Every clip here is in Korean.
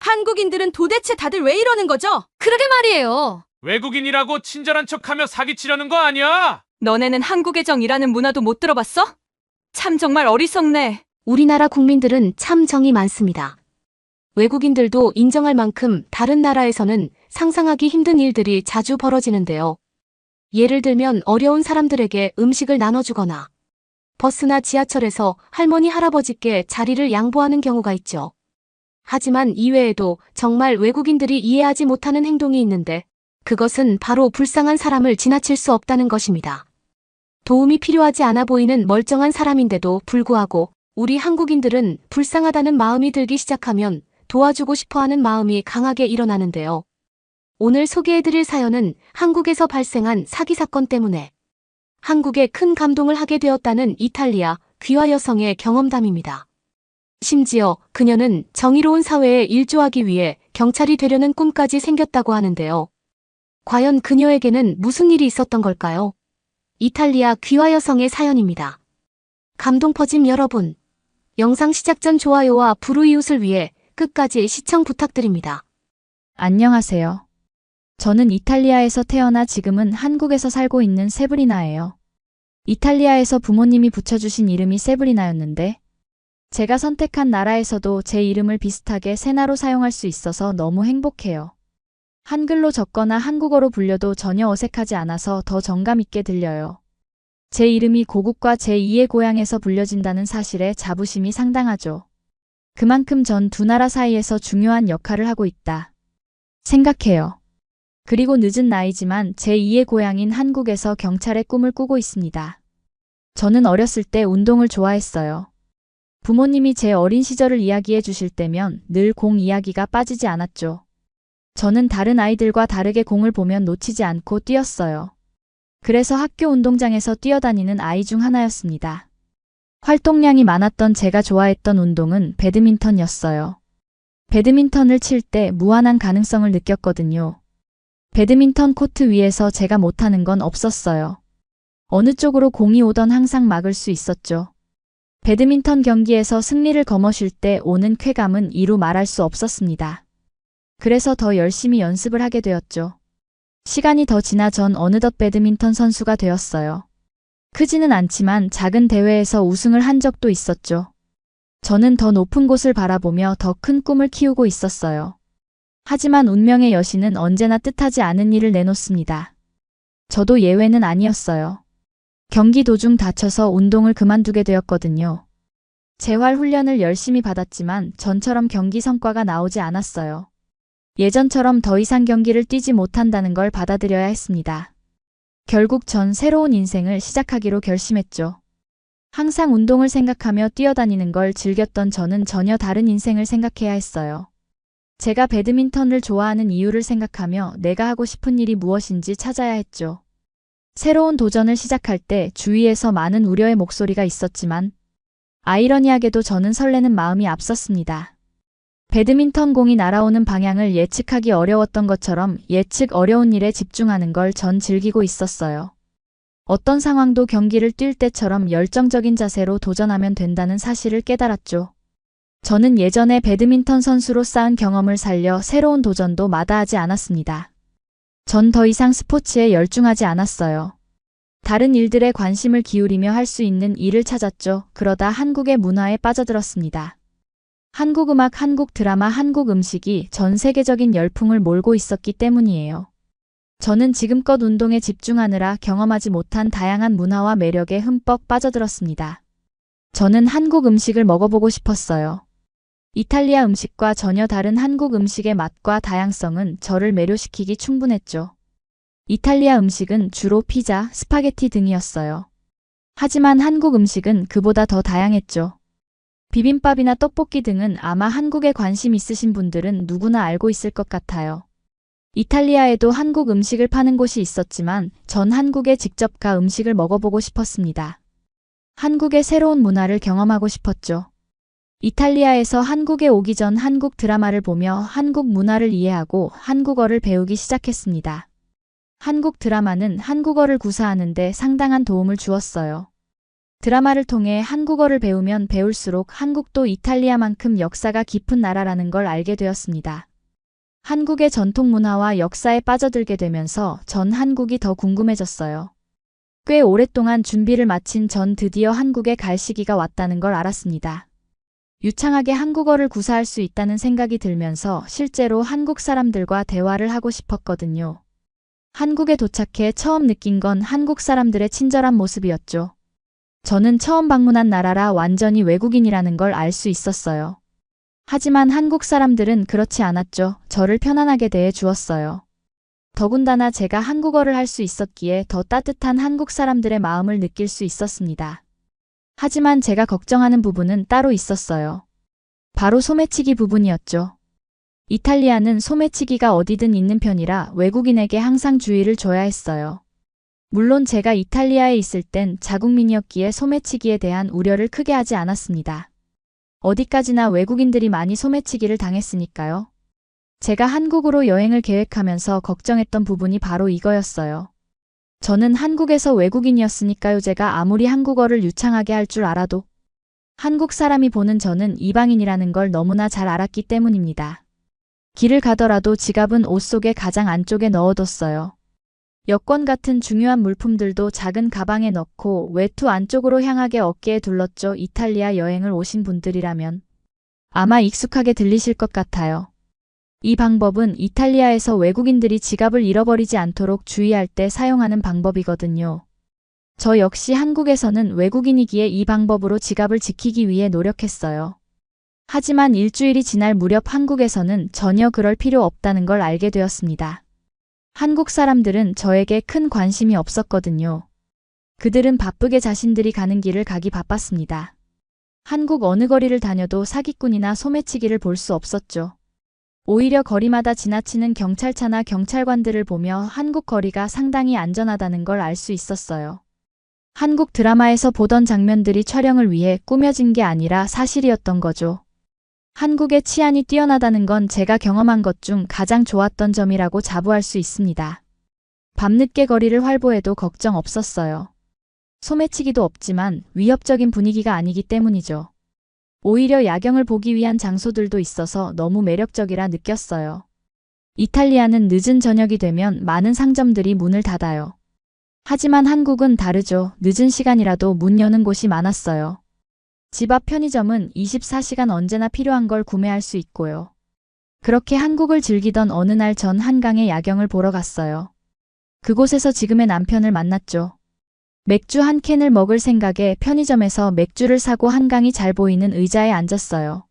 한국인들은 도대체 다들 왜 이러는 거죠? 그러게 말이에요. 외국인이라고 친절한 척하며 사기치려는 거 아니야? 너네는 한국의 정이라는 문화도 못 들어봤어? 참 정말 어리석네. 우리나라 국민들은 참 정이 많습니다. 외국인들도 인정할 만큼 다른 나라에서는 상상하기 힘든 일들이 자주 벌어지는데요. 예를 들면 어려운 사람들에게 음식을 나눠주거나 버스나 지하철에서 할머니 할아버지께 자리를 양보하는 경우가 있죠. 하지만 이외에도 정말 외국인들이 이해하지 못하는 행동이 있는데 그것은 바로 불쌍한 사람을 지나칠 수 없다는 것입니다. 도움이 필요하지 않아 보이는 멀쩡한 사람인데도 불구하고 우리 한국인들은 불쌍하다는 마음이 들기 시작하면 도와주고 싶어하는 마음이 강하게 일어나는데요. 오늘 소개해드릴 사연은 한국에서 발생한 사기 사건 때문에 한국에 큰 감동을 하게 되었다는 이탈리아 귀화 여성의 경험담입니다. 심지어 그녀는 정의로운 사회에 일조하기 위해 경찰이 되려는 꿈까지 생겼다고 하는데요. 과연 그녀에게는 무슨 일이 있었던 걸까요? 이탈리아 귀화 여성의 사연입니다. 감동 퍼짐 여러분, 영상 시작 전 좋아요와 불우이웃을 위해 끝까지 시청 부탁드립니다. 안녕하세요. 저는 이탈리아에서 태어나 지금은 한국에서 살고 있는 세브리나예요. 이탈리아에서 부모님이 붙여주신 이름이 세브리나였는데 제가 선택한 나라에서도 제 이름을 비슷하게 세나로 사용할 수 있어서 너무 행복해요. 한글로 적거나 한국어로 불려도 전혀 어색하지 않아서 더 정감 있게 들려요. 제 이름이 고국과 제2의 고향에서 불려진다는 사실에 자부심이 상당하죠. 그만큼 전 두 나라 사이에서 중요한 역할을 하고 있다 생각해요. 그리고 늦은 나이지만 제2의 고향인 한국에서 경찰의 꿈을 꾸고 있습니다. 저는 어렸을 때 운동을 좋아했어요. 부모님이 제 어린 시절을 이야기해 주실 때면 늘 공 이야기가 빠지지 않았죠. 저는 다른 아이들과 다르게 공을 보면 놓치지 않고 뛰었어요. 그래서 학교 운동장에서 뛰어다니는 아이 중 하나였습니다. 활동량이 많았던 제가 좋아했던 운동은 배드민턴이었어요. 배드민턴을 칠 때 무한한 가능성을 느꼈거든요. 배드민턴 코트 위에서 제가 못하는 건 없었어요. 어느 쪽으로 공이 오던 항상 막을 수 있었죠. 배드민턴 경기에서 승리를 거머쥘 때 오는 쾌감은 이루 말할 수 없었습니다. 그래서 더 열심히 연습을 하게 되었죠. 시간이 더 지나 전 어느덧 배드민턴 선수가 되었어요. 크지는 않지만 작은 대회에서 우승을 한 적도 있었죠. 저는 더 높은 곳을 바라보며 더 큰 꿈을 키우고 있었어요. 하지만 운명의 여신은 언제나 뜻하지 않은 일을 내놓습니다. 저도 예외는 아니었어요. 경기 도중 다쳐서 운동을 그만두게 되었거든요. 재활 훈련을 열심히 받았지만 전처럼 경기 성과가 나오지 않았어요. 예전처럼 더 이상 경기를 뛰지 못한다는 걸 받아들여야 했습니다. 결국 전 새로운 인생을 시작하기로 결심했죠. 항상 운동을 생각하며 뛰어다니는 걸 즐겼던 저는 전혀 다른 인생을 생각해야 했어요. 제가 배드민턴을 좋아하는 이유를 생각하며 내가 하고 싶은 일이 무엇인지 찾아야 했죠. 새로운 도전을 시작할 때 주위에서 많은 우려의 목소리가 있었지만 아이러니하게도 저는 설레는 마음이 앞섰습니다. 배드민턴 공이 날아오는 방향을 예측하기 어려웠던 것처럼 예측 어려운 일에 집중하는 걸 전 즐기고 있었어요. 어떤 상황도 경기를 뛸 때처럼 열정적인 자세로 도전하면 된다는 사실을 깨달았죠. 저는 예전에 배드민턴 선수로 쌓은 경험을 살려 새로운 도전도 마다하지 않았습니다. 전 더 이상 스포츠에 열중하지 않았어요. 다른 일들에 관심을 기울이며 할 수 있는 일을 찾았죠. 그러다 한국의 문화에 빠져들었습니다. 한국 음악, 한국 드라마, 한국 음식이 전 세계적인 열풍을 몰고 있었기 때문이에요. 저는 지금껏 운동에 집중하느라 경험하지 못한 다양한 문화와 매력에 흠뻑 빠져들었습니다. 저는 한국 음식을 먹어보고 싶었어요. 이탈리아 음식과 전혀 다른 한국 음식의 맛과 다양성은 저를 매료시키기 충분했죠. 이탈리아 음식은 주로 피자, 스파게티 등이었어요. 하지만 한국 음식은 그보다 더 다양했죠. 비빔밥이나 떡볶이 등은 아마 한국에 관심 있으신 분들은 누구나 알고 있을 것 같아요. 이탈리아에도 한국 음식을 파는 곳이 있었지만 전 한국에 직접 가 음식을 먹어보고 싶었습니다. 한국의 새로운 문화를 경험하고 싶었죠. 이탈리아에서 한국에 오기 전 한국 드라마를 보며 한국 문화를 이해하고 한국어를 배우기 시작했습니다. 한국 드라마는 한국어를 구사하는 데 상당한 도움을 주었어요. 드라마를 통해 한국어를 배우면 배울수록 한국도 이탈리아만큼 역사가 깊은 나라라는 걸 알게 되었습니다. 한국의 전통 문화와 역사에 빠져들게 되면서 전 한국이 더 궁금해졌어요. 꽤 오랫동안 준비를 마친 전 드디어 한국에 갈 시기가 왔다는 걸 알았습니다. 유창하게 한국어를 구사할 수 있다는 생각이 들면서 실제로 한국 사람들과 대화를 하고 싶었거든요. 한국에 도착해 처음 느낀 건 한국 사람들의 친절한 모습이었죠. 저는 처음 방문한 나라라 완전히 외국인이라는 걸 알 수 있었어요. 하지만 한국 사람들은 그렇지 않았죠. 저를 편안하게 대해 주었어요. 더군다나 제가 한국어를 할 수 있었기에 더 따뜻한 한국 사람들의 마음을 느낄 수 있었습니다. 하지만 제가 걱정하는 부분은 따로 있었어요. 바로 소매치기 부분이었죠. 이탈리아는 소매치기가 어디든 있는 편이라 외국인에게 항상 주의를 줘야 했어요. 물론 제가 이탈리아에 있을 땐 자국민이었기에 소매치기에 대한 우려를 크게 하지 않았습니다. 어디까지나 외국인들이 많이 소매치기를 당했으니까요. 제가 한국으로 여행을 계획하면서 걱정했던 부분이 바로 이거였어요. 저는 한국에서 외국인이었으니까요. 제가 아무리 한국어를 유창하게 할 줄 알아도 한국 사람이 보는 저는 이방인이라는 걸 너무나 잘 알았기 때문입니다. 길을 가더라도 지갑은 옷 속의 가장 안쪽에 넣어뒀어요. 여권 같은 중요한 물품들도 작은 가방에 넣고 외투 안쪽으로 향하게 어깨에 둘렀죠. 이탈리아 여행을 오신 분들이라면 아마 익숙하게 들리실 것 같아요. 이 방법은 이탈리아에서 외국인들이 지갑을 잃어버리지 않도록 주의할 때 사용하는 방법이거든요. 저 역시 한국에서는 외국인이기에 이 방법으로 지갑을 지키기 위해 노력했어요. 하지만 일주일이 지날 무렵 한국에서는 전혀 그럴 필요 없다는 걸 알게 되었습니다. 한국 사람들은 저에게 큰 관심이 없었거든요. 그들은 바쁘게 자신들이 가는 길을 가기 바빴습니다. 한국 어느 거리를 다녀도 사기꾼이나 소매치기를 볼 수 없었죠. 오히려 거리마다 지나치는 경찰차나 경찰관들을 보며 한국 거리가 상당히 안전하다는 걸 알 수 있었어요. 한국 드라마에서 보던 장면들이 촬영을 위해 꾸며진 게 아니라 사실이었던 거죠. 한국의 치안이 뛰어나다는 건 제가 경험한 것 중 가장 좋았던 점이라고 자부할 수 있습니다. 밤늦게 거리를 활보해도 걱정 없었어요. 소매치기도 없지만 위협적인 분위기가 아니기 때문이죠. 오히려 야경을 보기 위한 장소들도 있어서 너무 매력적이라 느꼈어요. 이탈리아는 늦은 저녁이 되면 많은 상점들이 문을 닫아요. 하지만 한국은 다르죠. 늦은 시간이라도 문 여는 곳이 많았어요. 집 앞 편의점은 24시간 언제나 필요한 걸 구매할 수 있고요. 그렇게 한국을 즐기던 어느 날 전 한강에 야경을 보러 갔어요. 그곳에서 지금의 남편을 만났죠. 맥주 한 캔을 먹을 생각에 편의점에서 맥주를 사고 한강이 잘 보이는 의자에 앉았어요.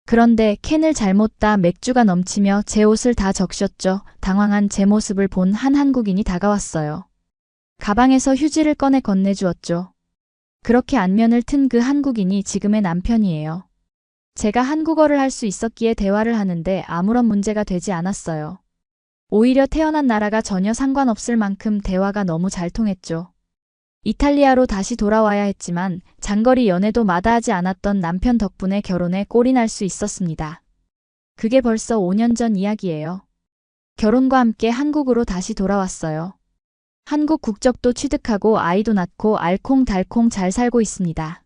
그런데 캔을 잘못 따 맥주가 넘치며 제 옷을 다 적셨죠. 당황한 제 모습을 본 한 한국인이 다가왔어요. 가방에서 휴지를 꺼내 건네주었죠. 그렇게 안면을 튼 그 한국인이 지금의 남편이에요. 제가 한국어를 할 수 있었기에 대화를 하는데 아무런 문제가 되지 않았어요. 오히려 태어난 나라가 전혀 상관없을 만큼 대화가 너무 잘 통했죠. 이탈리아로 다시 돌아와야 했지만 장거리 연애도 마다하지 않았던 남편 덕분에 결혼에 꼴이 날 수 있었습니다. 그게 벌써 5년 전 이야기예요. 결혼과 함께 한국으로 다시 돌아왔어요. 한국 국적도 취득하고 아이도 낳고 알콩달콩 잘 살고 있습니다.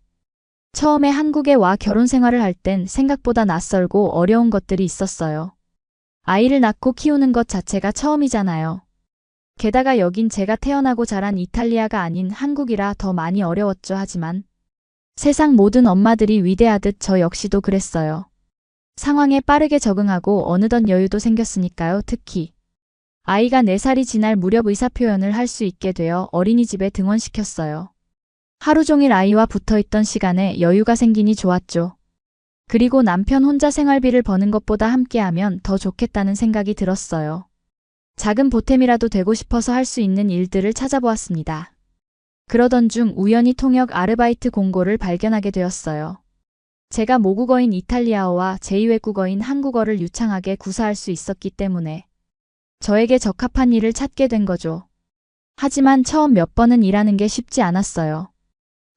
처음에 한국에 와 결혼 생활을 할 땐 생각보다 낯설고 어려운 것들이 있었어요. 아이를 낳고 키우는 것 자체가 처음이잖아요. 게다가 여긴 제가 태어나고 자란 이탈리아가 아닌 한국이라 더 많이 어려웠죠. 하지만 세상 모든 엄마들이 위대하듯 저 역시도 그랬어요. 상황에 빠르게 적응하고 어느덧 여유도 생겼으니까요. 특히 아이가 4살이 지날 무렵 의사표현을 할 수 있게 되어 어린이집에 등원시켰어요. 하루 종일 아이와 붙어있던 시간에 여유가 생기니 좋았죠. 그리고 남편 혼자 생활비를 버는 것보다 함께하면 더 좋겠다는 생각이 들었어요. 작은 보탬이라도 되고 싶어서 할 수 있는 일들을 찾아보았습니다. 그러던 중 우연히 통역 아르바이트 공고를 발견하게 되었어요. 제가 모국어인 이탈리아어와 제2외국어인 한국어를 유창하게 구사할 수 있었기 때문에 저에게 적합한 일을 찾게 된 거죠. 하지만 처음 몇 번은 일하는 게 쉽지 않았어요.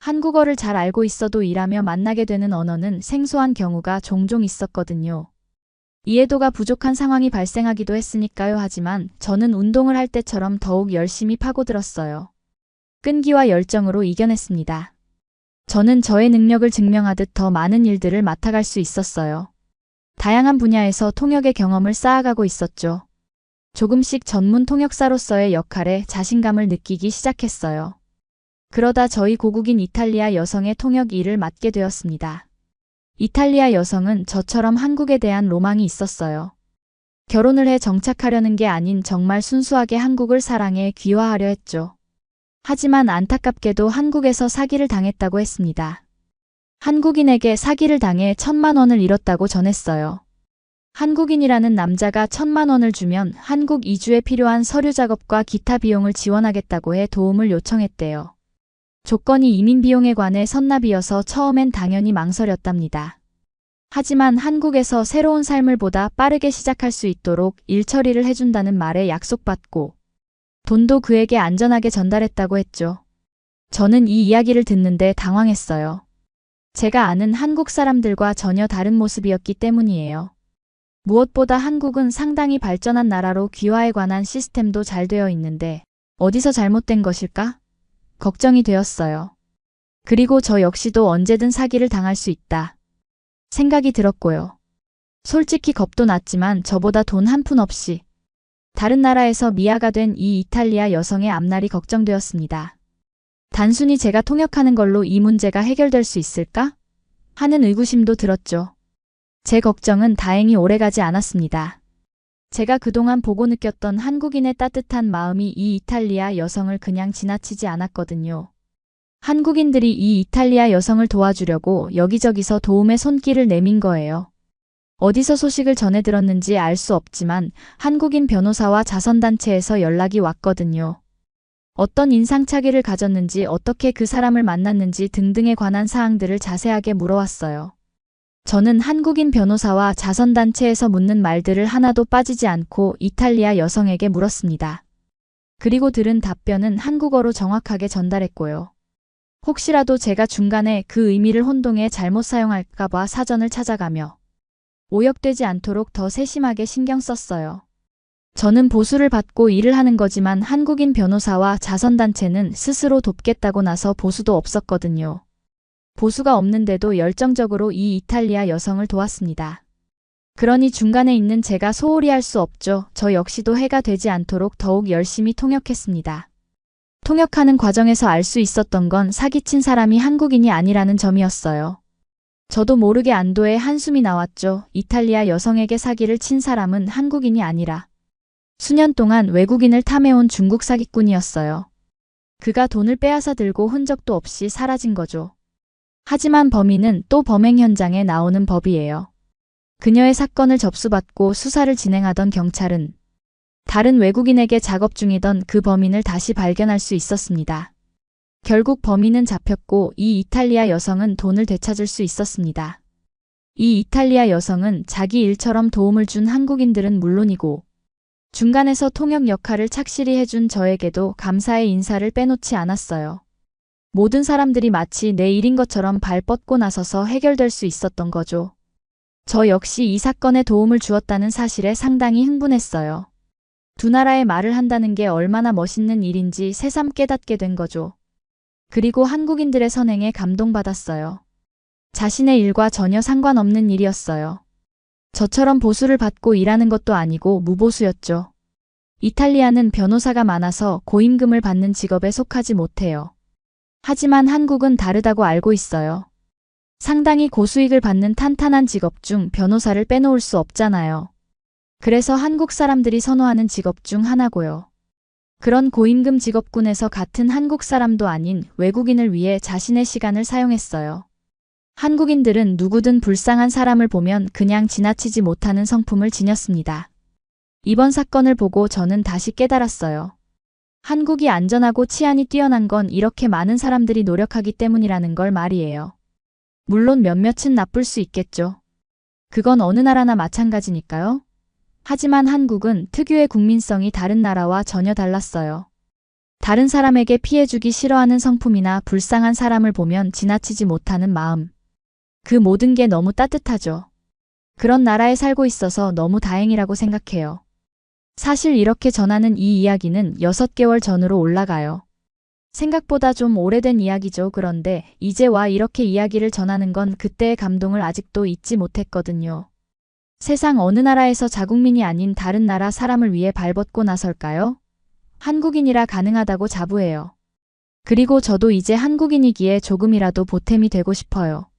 한국어를 잘 알고 있어도 일하며 만나게 되는 언어는 생소한 경우가 종종 있었거든요. 이해도가 부족한 상황이 발생하기도 했으니까요. 하지만 저는 운동을 할 때처럼 더욱 열심히 파고들었어요. 끈기와 열정으로 이겨냈습니다. 저는 저의 능력을 증명하듯 더 많은 일들을 맡아갈 수 있었어요. 다양한 분야에서 통역의 경험을 쌓아가고 있었죠. 조금씩 전문 통역사로서의 역할에 자신감을 느끼기 시작했어요. 그러다 저희 고국인 이탈리아 여성의 통역 일을 맡게 되었습니다. 이탈리아 여성은 저처럼 한국에 대한 로망이 있었어요. 결혼을 해 정착하려는 게 아닌 정말 순수하게 한국을 사랑해 귀화하려 했죠. 하지만 안타깝게도 한국에서 사기를 당했다고 했습니다. 한국인에게 사기를 당해 1,000만 원을 잃었다고 전했어요. 한국인이라는 남자가 1,000만 원을 주면 한국 이주에 필요한 서류 작업과 기타 비용을 지원하겠다고 해 도움을 요청했대요. 조건이 이민 비용에 관해 선납이어서 처음엔 당연히 망설였답니다. 하지만 한국에서 새로운 삶을 보다 빠르게 시작할 수 있도록 일 처리를 해준다는 말에 약속받고 돈도 그에게 안전하게 전달했다고 했죠. 저는 이 이야기를 듣는데 당황했어요. 제가 아는 한국 사람들과 전혀 다른 모습이었기 때문이에요. 무엇보다 한국은 상당히 발전한 나라로 귀화에 관한 시스템도 잘 되어 있는데 어디서 잘못된 것일까? 걱정이 되었어요. 그리고 저 역시도 언제든 사기를 당할 수 있다. 생각이 들었고요. 솔직히 겁도 났지만 저보다 돈 한 푼 없이 다른 나라에서 미아가 된 이 이탈리아 여성의 앞날이 걱정되었습니다. 단순히 제가 통역하는 걸로 이 문제가 해결될 수 있을까? 하는 의구심도 들었죠. 제 걱정은 다행히 오래가지 않았습니다. 제가 그동안 보고 느꼈던 한국인의 따뜻한 마음이 이 이탈리아 여성을 그냥 지나치지 않았거든요. 한국인들이 이 이탈리아 여성을 도와주려고 여기저기서 도움의 손길을 내민 거예요. 어디서 소식을 전해 들었는지 알 수 없지만 한국인 변호사와 자선단체에서 연락이 왔거든요. 어떤 인상착의를 가졌는지 어떻게 그 사람을 만났는지 등등에 관한 사항들을 자세하게 물어왔어요. 저는 한국인 변호사와 자선단체에서 묻는 말들을 하나도 빠지지 않고 이탈리아 여성에게 물었습니다. 그리고 들은 답변은 한국어로 정확하게 전달했고요. 혹시라도 제가 중간에 그 의미를 혼동해 잘못 사용할까 봐 사전을 찾아가며 오역되지 않도록 더 세심하게 신경 썼어요. 저는 보수를 받고 일을 하는 거지만 한국인 변호사와 자선단체는 스스로 돕겠다고 나서 보수도 없었거든요. 보수가 없는데도 열정적으로 이 이탈리아 여성을 도왔습니다. 그러니 중간에 있는 제가 소홀히 할 수 없죠. 저 역시도 해가 되지 않도록 더욱 열심히 통역했습니다. 통역하는 과정에서 알 수 있었던 건 사기친 사람이 한국인이 아니라는 점이었어요. 저도 모르게 안도의 한숨이 나왔죠. 이탈리아 여성에게 사기를 친 사람은 한국인이 아니라 수년 동안 외국인을 탐해온 중국 사기꾼이었어요. 그가 돈을 빼앗아 들고 흔적도 없이 사라진 거죠. 하지만 범인은 또 범행 현장에 나오는 법이에요. 그녀의 사건을 접수받고 수사를 진행하던 경찰은 다른 외국인에게 작업 중이던 그 범인을 다시 발견할 수 있었습니다. 결국 범인은 잡혔고 이 이탈리아 여성은 돈을 되찾을 수 있었습니다. 이 이탈리아 여성은 자기 일처럼 도움을 준 한국인들은 물론이고 중간에서 통역 역할을 착실히 해준 저에게도 감사의 인사를 빼놓지 않았어요. 모든 사람들이 마치 내 일인 것처럼 발 뻗고 나서서 해결될 수 있었던 거죠. 저 역시 이 사건에 도움을 주었다는 사실에 상당히 흥분했어요. 두 나라의 말을 한다는 게 얼마나 멋있는 일인지 새삼 깨닫게 된 거죠. 그리고 한국인들의 선행에 감동받았어요. 자신의 일과 전혀 상관없는 일이었어요. 저처럼 보수를 받고 일하는 것도 아니고 무보수였죠. 이탈리아는 변호사가 많아서 고임금을 받는 직업에 속하지 못해요. 하지만 한국은 다르다고 알고 있어요. 상당히 고수익을 받는 탄탄한 직업 중 변호사를 빼놓을 수 없잖아요. 그래서 한국 사람들이 선호하는 직업 중 하나고요. 그런 고임금 직업군에서 같은 한국 사람도 아닌 외국인을 위해 자신의 시간을 사용했어요. 한국인들은 누구든 불쌍한 사람을 보면 그냥 지나치지 못하는 성품을 지녔습니다. 이번 사건을 보고 저는 다시 깨달았어요. 한국이 안전하고 치안이 뛰어난 건 이렇게 많은 사람들이 노력하기 때문이라는 걸 말이에요. 물론 몇몇은 나쁠 수 있겠죠. 그건 어느 나라나 마찬가지니까요. 하지만 한국은 특유의 국민성이 다른 나라와 전혀 달랐어요. 다른 사람에게 피해주기 싫어하는 성품이나 불쌍한 사람을 보면 지나치지 못하는 마음. 그 모든 게 너무 따뜻하죠. 그런 나라에 살고 있어서 너무 다행이라고 생각해요. 사실 이렇게 전하는 이 이야기는 6개월 전으로 올라가요. 생각보다 좀 오래된 이야기죠. 그런데 이제 와 이렇게 이야기를 전하는 건 그때의 감동을 아직도 잊지 못했거든요. 세상 어느 나라에서 자국민이 아닌 다른 나라 사람을 위해 발벗고 나설까요? 한국인이라 가능하다고 자부해요. 그리고 저도 이제 한국인이기에 조금이라도 보탬이 되고 싶어요.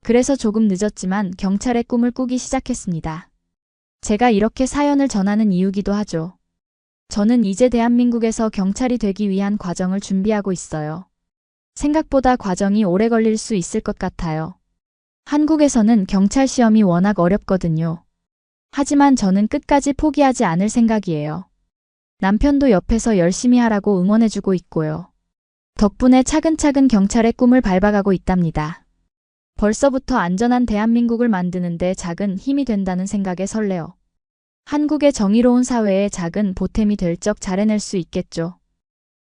그래서 조금 늦었지만 경찰의 꿈을 꾸기 시작했습니다. 제가 이렇게 사연을 전하는 이유기도 하죠. 저는 이제 대한민국에서 경찰이 되기 위한 과정을 준비하고 있어요. 생각보다 과정이 오래 걸릴 수 있을 것 같아요. 한국에서는 경찰 시험이 워낙 어렵거든요. 하지만 저는 끝까지 포기하지 않을 생각이에요. 남편도 옆에서 열심히 하라고 응원해주고 있고요. 덕분에 차근차근 경찰의 꿈을 밟아가고 있답니다. 벌써부터 안전한 대한민국을 만드는데 작은 힘이 된다는 생각에 설레요. 한국의 정의로운 사회에 작은 보탬이 될 적 잘 해낼 수 있겠죠.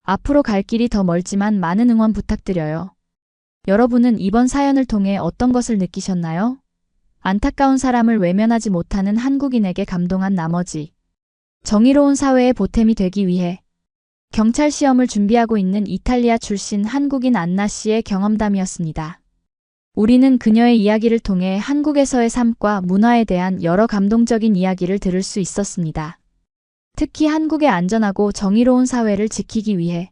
앞으로 갈 길이 더 멀지만 많은 응원 부탁드려요. 여러분은 이번 사연을 통해 어떤 것을 느끼셨나요? 안타까운 사람을 외면하지 못하는 한국인에게 감동한 나머지 정의로운 사회의 보탬이 되기 위해 경찰 시험을 준비하고 있는 이탈리아 출신 한국인 안나 씨의 경험담이었습니다. 우리는 그녀의 이야기를 통해 한국에서의 삶과 문화에 대한 여러 감동적인 이야기를 들을 수 있었습니다. 특히 한국의 안전하고 정의로운 사회를 지키기 위해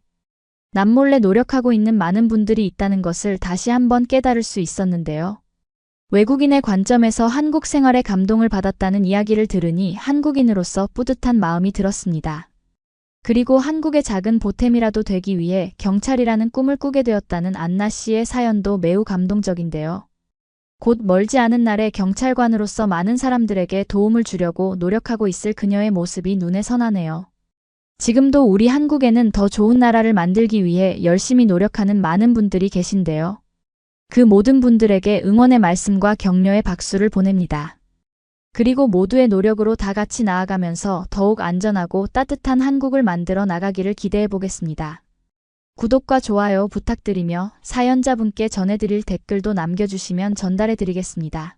남몰래 노력하고 있는 많은 분들이 있다는 것을 다시 한번 깨달을 수 있었는데요. 외국인의 관점에서 한국 생활에 감동을 받았다는 이야기를 들으니 한국인으로서 뿌듯한 마음이 들었습니다. 그리고 한국의 작은 보탬이라도 되기 위해 경찰이라는 꿈을 꾸게 되었다는 안나 씨의 사연도 매우 감동적인데요. 곧 멀지 않은 날에 경찰관으로서 많은 사람들에게 도움을 주려고 노력하고 있을 그녀의 모습이 눈에 선하네요. 지금도 우리 한국에는 더 좋은 나라를 만들기 위해 열심히 노력하는 많은 분들이 계신데요. 그 모든 분들에게 응원의 말씀과 격려의 박수를 보냅니다. 그리고 모두의 노력으로 다 같이 나아가면서 더욱 안전하고 따뜻한 한국을 만들어 나가기를 기대해 보겠습니다. 구독과 좋아요 부탁드리며 사연자분께 전해드릴 댓글도 남겨주시면 전달해 드리겠습니다.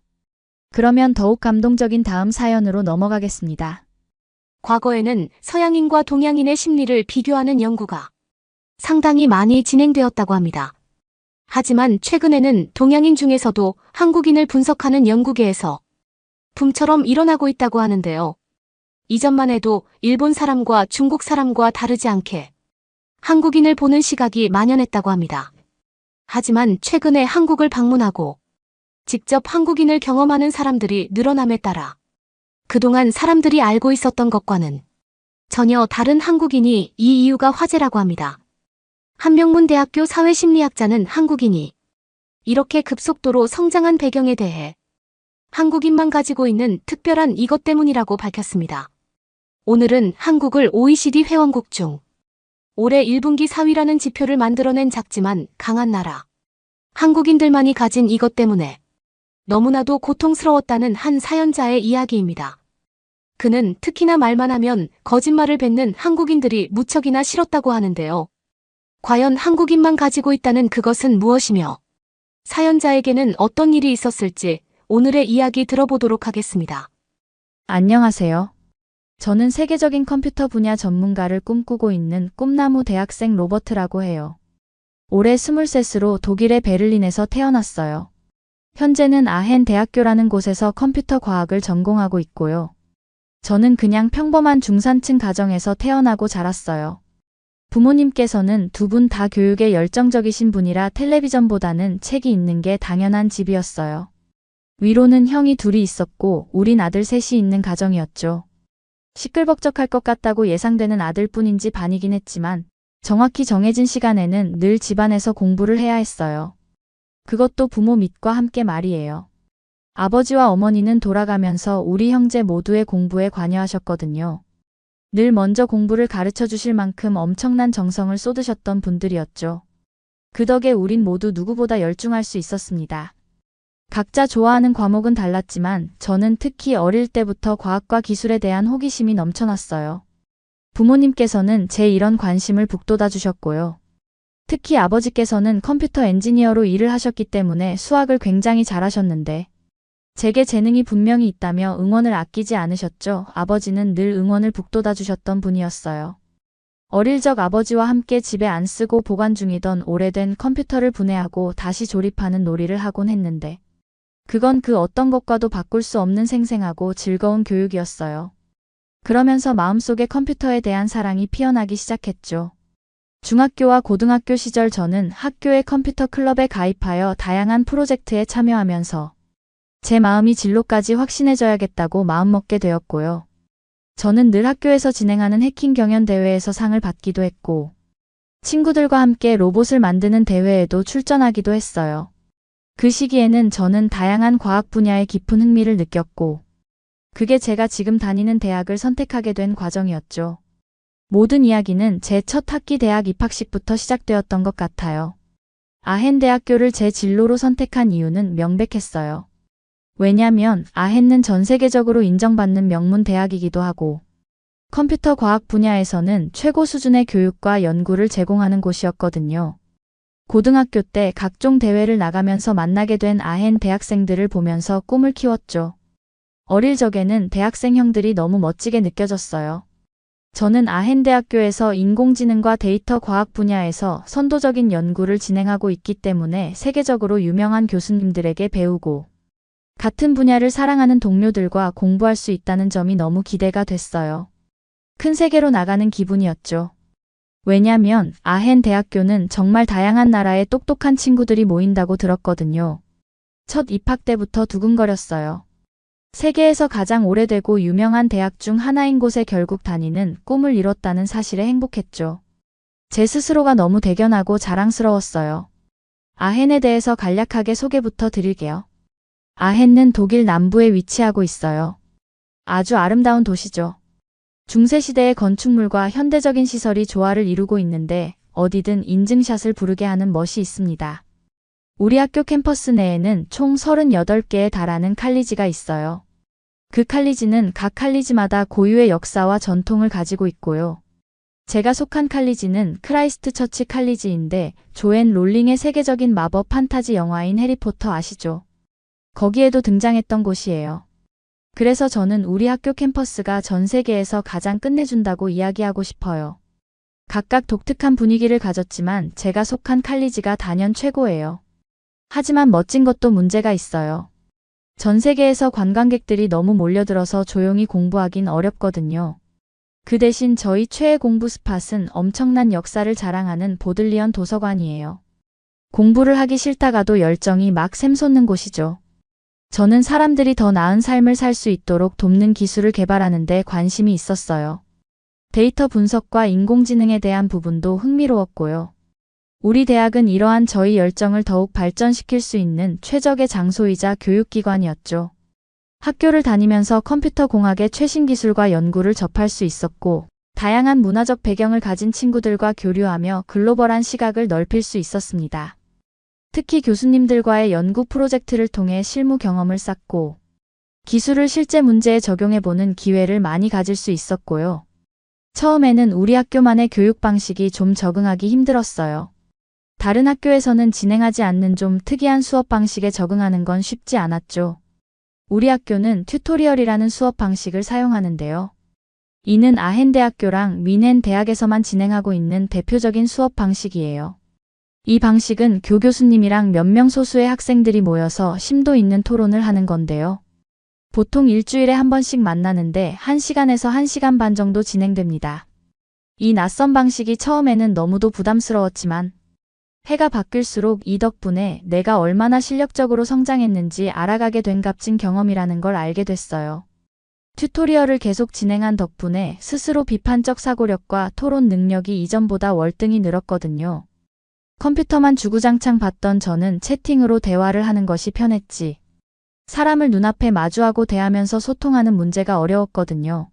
그러면 더욱 감동적인 다음 사연으로 넘어가겠습니다. 과거에는 서양인과 동양인의 심리를 비교하는 연구가 상당히 많이 진행되었다고 합니다. 하지만 최근에는 동양인 중에서도 한국인을 분석하는 연구계에서 붐처럼 일어나고 있다고 하는데요. 이전만 해도 일본 사람과 중국 사람과 다르지 않게 한국인을 보는 시각이 만연했다고 합니다. 하지만 최근에 한국을 방문하고 직접 한국인을 경험하는 사람들이 늘어남에 따라 그동안 사람들이 알고 있었던 것과는 전혀 다른 한국인이 이 이유가 화제라고 합니다. 한명문대학교 사회심리학자는 한국인이 이렇게 급속도로 성장한 배경에 대해 한국인만 가지고 있는 특별한 이것 때문이라고 밝혔습니다. 오늘은 한국을 OECD 회원국 중 올해 1분기 4위라는 지표를 만들어낸 작지만 강한 나라 한국인들만이 가진 이것 때문에 너무나도 고통스러웠다는 한 사연자의 이야기입니다. 그는 특히나 말만 하면 거짓말을 뱉는 한국인들이 무척이나 싫었다고 하는데요. 과연 한국인만 가지고 있다는 그것은 무엇이며 사연자에게는 어떤 일이 있었을지 오늘의 이야기 들어보도록 하겠습니다. 안녕하세요. 저는 세계적인 컴퓨터 분야 전문가를 꿈꾸고 있는 꿈나무 대학생 로버트라고 해요. 올해 23으로 독일의 베를린에서 태어났어요. 현재는 아헨 대학교라는 곳에서 컴퓨터 과학을 전공하고 있고요. 저는 그냥 평범한 중산층 가정에서 태어나고 자랐어요. 부모님께서는 두 분 다 교육에 열정적이신 분이라 텔레비전보다는 책이 있는 게 당연한 집이었어요. 위로는 형이 둘이 있었고 우린 아들 셋이 있는 가정이었죠. 시끌벅적할 것 같다고 예상되는 아들뿐인지 반이긴 했지만 정확히 정해진 시간에는 늘 집안에서 공부를 해야 했어요. 그것도 부모 밑과 함께 말이에요. 아버지와 어머니는 돌아가면서 우리 형제 모두의 공부에 관여하셨거든요. 늘 먼저 공부를 가르쳐 주실 만큼 엄청난 정성을 쏟으셨던 분들이었죠. 그 덕에 우린 모두 누구보다 열중할 수 있었습니다. 각자 좋아하는 과목은 달랐지만 저는 특히 어릴 때부터 과학과 기술에 대한 호기심이 넘쳐났어요. 부모님께서는 제 이런 관심을 북돋아 주셨고요. 특히 아버지께서는 컴퓨터 엔지니어로 일을 하셨기 때문에 수학을 굉장히 잘하셨는데 제게 재능이 분명히 있다며 응원을 아끼지 않으셨죠. 아버지는 늘 응원을 북돋아 주셨던 분이었어요. 어릴 적 아버지와 함께 집에 안 쓰고 보관 중이던 오래된 컴퓨터를 분해하고 다시 조립하는 놀이를 하곤 했는데 그건 그 어떤 것과도 바꿀 수 없는 생생하고 즐거운 교육이었어요. 그러면서 마음속에 컴퓨터에 대한 사랑이 피어나기 시작했죠. 중학교와 고등학교 시절 저는 학교의 컴퓨터 클럽에 가입하여 다양한 프로젝트에 참여하면서 제 마음이 진로까지 확신해져야겠다고 마음먹게 되었고요. 저는 늘 학교에서 진행하는 해킹 경연 대회에서 상을 받기도 했고, 친구들과 함께 로봇을 만드는 대회에도 출전하기도 했어요. 그 시기에는 저는 다양한 과학 분야에 깊은 흥미를 느꼈고, 그게 제가 지금 다니는 대학을 선택하게 된 과정이었죠. 모든 이야기는 제 첫 학기 대학 입학식부터 시작되었던 것 같아요. 아헨 대학교를 제 진로로 선택한 이유는 명백했어요. 왜냐면 아헨은 전 세계적으로 인정받는 명문 대학이기도 하고 컴퓨터 과학 분야에서는 최고 수준의 교육과 연구를 제공하는 곳이었거든요. 고등학교 때 각종 대회를 나가면서 만나게 된 아헨 대학생들을 보면서 꿈을 키웠죠. 어릴 적에는 대학생 형들이 너무 멋지게 느껴졌어요. 저는 아헨 대학교에서 인공지능과 데이터 과학 분야에서 선도적인 연구를 진행하고 있기 때문에 세계적으로 유명한 교수님들에게 배우고 같은 분야를 사랑하는 동료들과 공부할 수 있다는 점이 너무 기대가 됐어요. 큰 세계로 나가는 기분이었죠. 왜냐면 아헨 대학교는 정말 다양한 나라의 똑똑한 친구들이 모인다고 들었거든요. 첫 입학 때부터 두근거렸어요. 세계에서 가장 오래되고 유명한 대학 중 하나인 곳에 결국 다니는 꿈을 이뤘다는 사실에 행복했죠. 제 스스로가 너무 대견하고 자랑스러웠어요. 아헨에 대해서 간략하게 소개부터 드릴게요. 아헨은 독일 남부에 위치하고 있어요. 아주 아름다운 도시죠. 중세시대의 건축물과 현대적인 시설이 조화를 이루고 있는데 어디든 인증샷을 부르게 하는 멋이 있습니다. 우리 학교 캠퍼스 내에는 총 38개에 달하는 칼리지가 있어요. 그 칼리지는 각 칼리지마다 고유의 역사와 전통을 가지고 있고요. 제가 속한 칼리지는 크라이스트 처치 칼리지인데 조앤 롤링의 세계적인 마법 판타지 영화인 해리포터 아시죠? 거기에도 등장했던 곳이에요. 그래서 저는 우리 학교 캠퍼스가 전 세계에서 가장 끝내준다고 이야기하고 싶어요. 각각 독특한 분위기를 가졌지만 제가 속한 칼리지가 단연 최고예요. 하지만 멋진 것도 문제가 있어요. 전 세계에서 관광객들이 너무 몰려들어서 조용히 공부하긴 어렵거든요. 그 대신 저희 최애 공부 스팟은 엄청난 역사를 자랑하는 보들리언 도서관이에요. 공부를 하기 싫다가도 열정이 막 샘솟는 곳이죠. 저는 사람들이 더 나은 삶을 살 수 있도록 돕는 기술을 개발하는 데 관심이 있었어요. 데이터 분석과 인공지능에 대한 부분도 흥미로웠고요. 우리 대학은 이러한 저희 열정을 더욱 발전시킬 수 있는 최적의 장소이자 교육기관이었죠. 학교를 다니면서 컴퓨터 공학의 최신 기술과 연구를 접할 수 있었고, 다양한 문화적 배경을 가진 친구들과 교류하며 글로벌한 시각을 넓힐 수 있었습니다. 특히 교수님들과의 연구 프로젝트를 통해 실무 경험을 쌓고 기술을 실제 문제에 적용해보는 기회를 많이 가질 수 있었고요. 처음에는 우리 학교만의 교육 방식이 좀 적응하기 힘들었어요. 다른 학교에서는 진행하지 않는 좀 특이한 수업 방식에 적응하는 건 쉽지 않았죠. 우리 학교는 튜토리얼이라는 수업 방식을 사용하는데요. 이는 아헨 대학교랑 뮌헨 대학에서만 진행하고 있는 대표적인 수업 방식이에요. 이 방식은 교교수님이랑 몇 명 소수의 학생들이 모여서 심도 있는 토론을 하는 건데요. 보통 일주일에 한 번씩 만나는데 1시간에서 1시간 반 정도 진행됩니다. 이 낯선 방식이 처음에는 너무도 부담스러웠지만 해가 바뀔수록 이 덕분에 내가 얼마나 실력적으로 성장했는지 알아가게 된 값진 경험이라는 걸 알게 됐어요. 튜토리얼을 계속 진행한 덕분에 스스로 비판적 사고력과 토론 능력이 이전보다 월등히 늘었거든요. 컴퓨터만 주구장창 봤던 저는 채팅으로 대화를 하는 것이 편했지. 사람을 눈앞에 마주하고 대하면서 소통하는 문제가 어려웠거든요.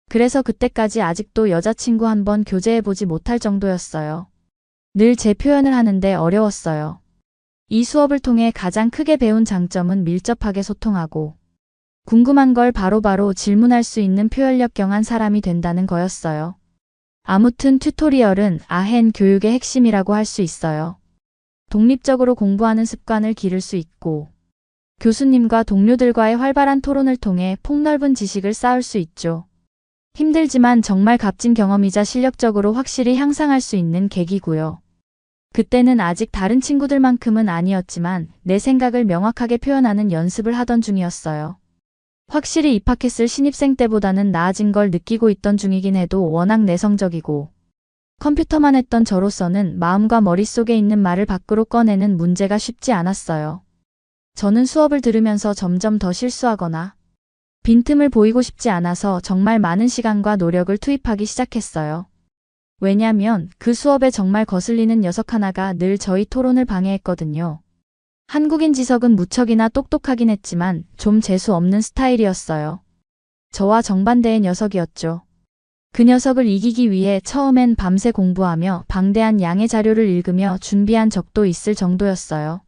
그래서 그때까지 아직도 여자친구 한 번 교제해보지 못할 정도였어요. 늘 제 표현을 하는데 어려웠어요. 이 수업을 통해 가장 크게 배운 장점은 밀접하게 소통하고 궁금한 걸 바로바로 질문할 수 있는 표현력 경한 사람이 된다는 거였어요. 아무튼 튜토리얼은 아헨 교육의 핵심이라고 할 수 있어요. 독립적으로 공부하는 습관을 기를 수 있고 교수님과 동료들과의 활발한 토론을 통해 폭넓은 지식을 쌓을 수 있죠. 힘들지만 정말 값진 경험이자 실력적으로 확실히 향상할 수 있는 계기고요. 그때는 아직 다른 친구들만큼은 아니었지만 내 생각을 명확하게 표현하는 연습을 하던 중이었어요. 확실히 입학했을 신입생 때보다는 나아진 걸 느끼고 있던 중이긴 해도 워낙 내성적이고 컴퓨터만 했던 저로서는 마음과 머릿속에 있는 말을 밖으로 꺼내는 문제가 쉽지 않았어요. 저는 수업을 들으면서 점점 더 실수하거나 빈틈을 보이고 싶지 않아서 정말 많은 시간과 노력을 투입하기 시작했어요. 왜냐면 그 수업에 정말 거슬리는 녀석 하나가 늘 저희 토론을 방해했거든요. 한국인 지석은 무척이나 똑똑하긴 했지만 좀 재수 없는 스타일이었어요. 저와 정반대의 녀석이었죠. 그 녀석을 이기기 위해 처음엔 밤새 공부하며 방대한 양의 자료를 읽으며 준비한 적도 있을 정도였어요.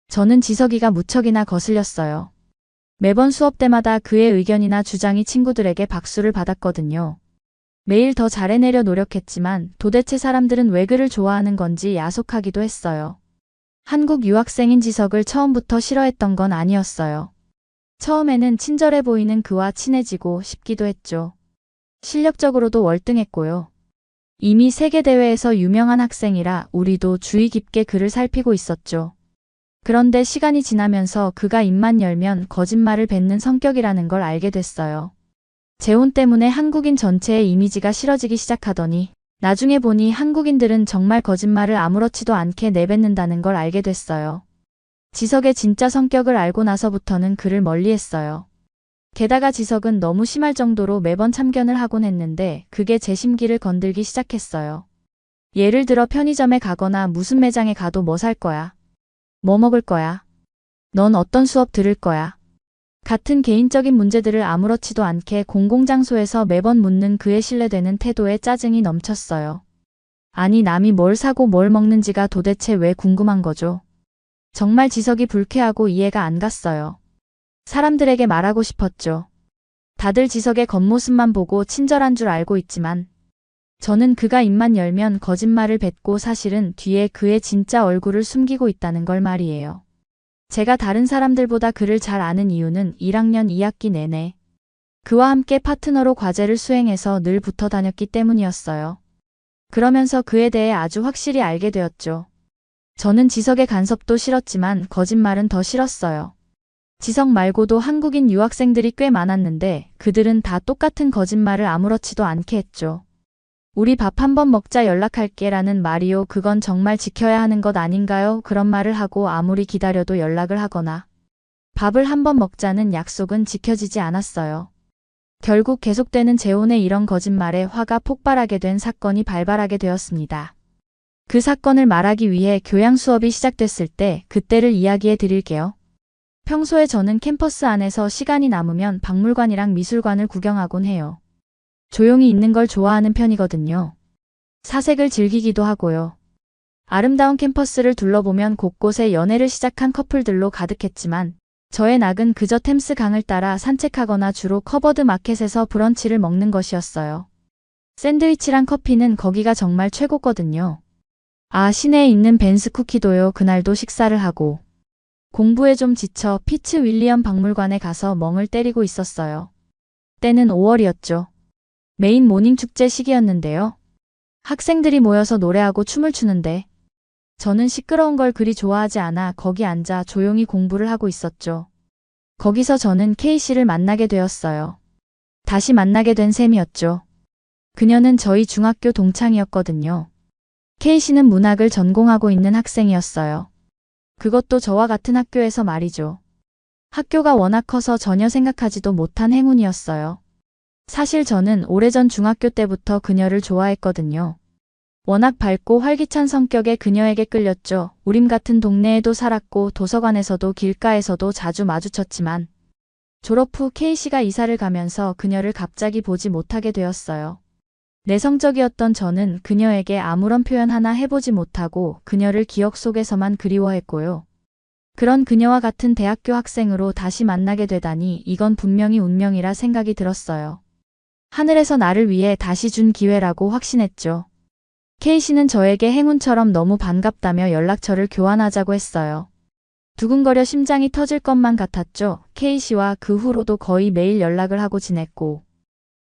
저는 지석이가 무척이나 거슬렸어요. 매번 수업 때마다 그의 의견이나 주장이 친구들에게 박수를 받았거든요. 매일 더 잘해내려 노력했지만 도대체 사람들은 왜 그를 좋아하는 건지 야속하기도 했어요. 한국 유학생인 지석을 처음부터 싫어했던 건 아니었어요. 처음에는 친절해 보이는 그와 친해지고 싶기도 했죠. 실력적으로도 월등했고요. 이미 세계대회에서 유명한 학생이라 우리도 주의 깊게 그를 살피고 있었죠. 그런데 시간이 지나면서 그가 입만 열면 거짓말을 뱉는 성격이라는 걸 알게 됐어요. 재혼 때문에 한국인 전체의 이미지가 싫어지기 시작하더니 나중에 보니 한국인들은 정말 거짓말을 아무렇지도 않게 내뱉는다는 걸 알게 됐어요. 지석의 진짜 성격을 알고 나서부터는 그를 멀리했어요. 게다가 지석은 너무 심할 정도로 매번 참견을 하곤 했는데 그게 제 심기를 건들기 시작했어요. 예를 들어 편의점에 가거나 무슨 매장에 가도 뭐 살 거야? 뭐 먹을 거야? 넌 어떤 수업 들을 거야? 같은 개인적인 문제들을 아무렇지도 않게 공공장소에서 매번 묻는 그의 신뢰되는 태도에 짜증이 넘쳤어요. 아니 남이 뭘 사고 뭘 먹는지가 도대체 왜 궁금한 거죠? 정말 지석이 불쾌하고 이해가 안 갔어요. 사람들에게 말하고 싶었죠. 다들 지석의 겉모습만 보고 친절한 줄 알고 있지만 저는 그가 입만 열면 거짓말을 뱉고 사실은 뒤에 그의 진짜 얼굴을 숨기고 있다는 걸 말이에요. 제가 다른 사람들보다 그를 잘 아는 이유는 1학년 2학기 내내 그와 함께 파트너로 과제를 수행해서 늘 붙어 다녔기 때문이었어요. 그러면서 그에 대해 아주 확실히 알게 되었죠. 저는 지석의 간섭도 싫었지만 거짓말은 더 싫었어요. 지석 말고도 한국인 유학생들이 꽤 많았는데 그들은 다 똑같은 거짓말을 아무렇지도 않게 했죠. 우리 밥 한번 먹자 연락할게 라는 말이요. 그건 정말 지켜야 하는 것 아닌가요? 그런 말을 하고 아무리 기다려도 연락을 하거나 밥을 한번 먹자는 약속은 지켜지지 않았어요. 결국 계속되는 재혼의 이런 거짓말에 화가 폭발하게 된 사건이 발발하게 되었습니다. 그 사건을 말하기 위해 교양 수업이 시작됐을 때 그때를 이야기해 드릴게요. 평소에 저는 캠퍼스 안에서 시간이 남으면 박물관이랑 미술관을 구경하곤 해요. 조용히 있는 걸 좋아하는 편이거든요. 사색을 즐기기도 하고요. 아름다운 캠퍼스를 둘러보면 곳곳에 연애를 시작한 커플들로 가득했지만 저의 낙은 그저 템스 강을 따라 산책하거나 주로 커버드 마켓에서 브런치를 먹는 것이었어요. 샌드위치랑 커피는 거기가 정말 최고거든요. 아, 시내에 있는 벤스 쿠키도요. 그날도 식사를 하고 공부에 좀 지쳐 피츠 윌리엄 박물관에 가서 멍을 때리고 있었어요. 때는 5월이었죠. 메인 모닝 축제 시기였는데요. 학생들이 모여서 노래하고 춤을 추는데 저는 시끄러운 걸 그리 좋아하지 않아 거기 앉아 조용히 공부를 하고 있었죠. 거기서 저는 K씨를 만나게 되었어요. 다시 만나게 된 셈이었죠. 그녀는 저희 중학교 동창이었거든요. K씨는 문학을 전공하고 있는 학생이었어요. 그것도 저와 같은 학교에서 말이죠. 학교가 워낙 커서 전혀 생각하지도 못한 행운이었어요. 사실 저는 오래전 중학교 때부터 그녀를 좋아했거든요. 워낙 밝고 활기찬 성격의 그녀에게 끌렸죠. 우림 같은 동네에도 살았고 도서관에서도 길가에서도 자주 마주쳤지만 졸업 후 K씨가 이사를 가면서 그녀를 갑자기 보지 못하게 되었어요. 내성적이었던 저는 그녀에게 아무런 표현 하나 해보지 못하고 그녀를 기억 속에서만 그리워했고요. 그런 그녀와 같은 대학교 학생으로 다시 만나게 되다니 이건 분명히 운명이라 생각이 들었어요. 하늘에서 나를 위해 다시 준 기회라고 확신했죠. K씨는 저에게 행운처럼 너무 반갑다며 연락처를 교환하자고 했어요. 두근거려 심장이 터질 것만 같았죠. K씨와 그 후로도 거의 매일 연락을 하고 지냈고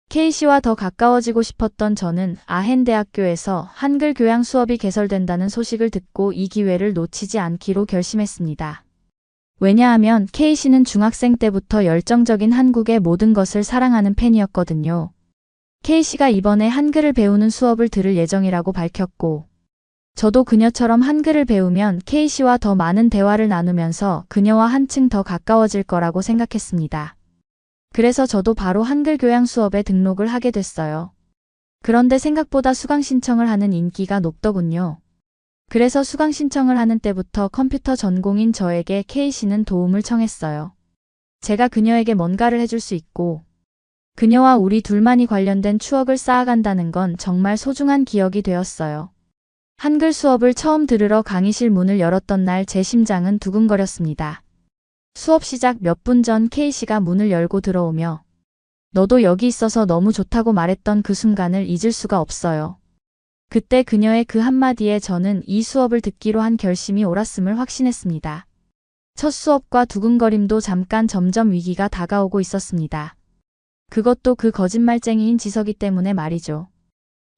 K씨와 더 가까워지고 싶었던 저는 아헨대학교에서 한글 교양 수업이 개설된다는 소식을 듣고 이 기회를 놓치지 않기로 결심했습니다. 왜냐하면 K씨는 중학생 때부터 열정적인 한국의 모든 것을 사랑하는 팬이었거든요. K씨가 이번에 한글을 배우는 수업을 들을 예정이라고 밝혔고, 저도 그녀처럼 한글을 배우면 K씨와 더 많은 대화를 나누면서 그녀와 한층 더 가까워질 거라고 생각했습니다. 그래서 저도 바로 한글 교양 수업에 등록을 하게 됐어요. 그런데 생각보다 수강 신청을 하는 인기가 높더군요. 그래서 수강 신청을 하는 때부터 컴퓨터 전공인 저에게 K씨는 도움을 청했어요. 제가 그녀에게 뭔가를 해줄 수 있고, 그녀와 우리 둘만이 관련된 추억을 쌓아간다는 건 정말 소중한 기억이 되었어요. 한글 수업을 처음 들으러 강의실 문을 열었던 날 제 심장은 두근거렸습니다. 수업 시작 몇 분 전 K씨가 문을 열고 들어오며 너도 여기 있어서 너무 좋다고 말했던 그 순간을 잊을 수가 없어요. 그때 그녀의 그 한마디에 저는 이 수업을 듣기로 한 결심이 옳았음을 확신했습니다. 첫 수업과 두근거림도 잠깐 점점 위기가 다가오고 있었습니다. 그것도 그 거짓말쟁이인 지석이 때문에 말이죠.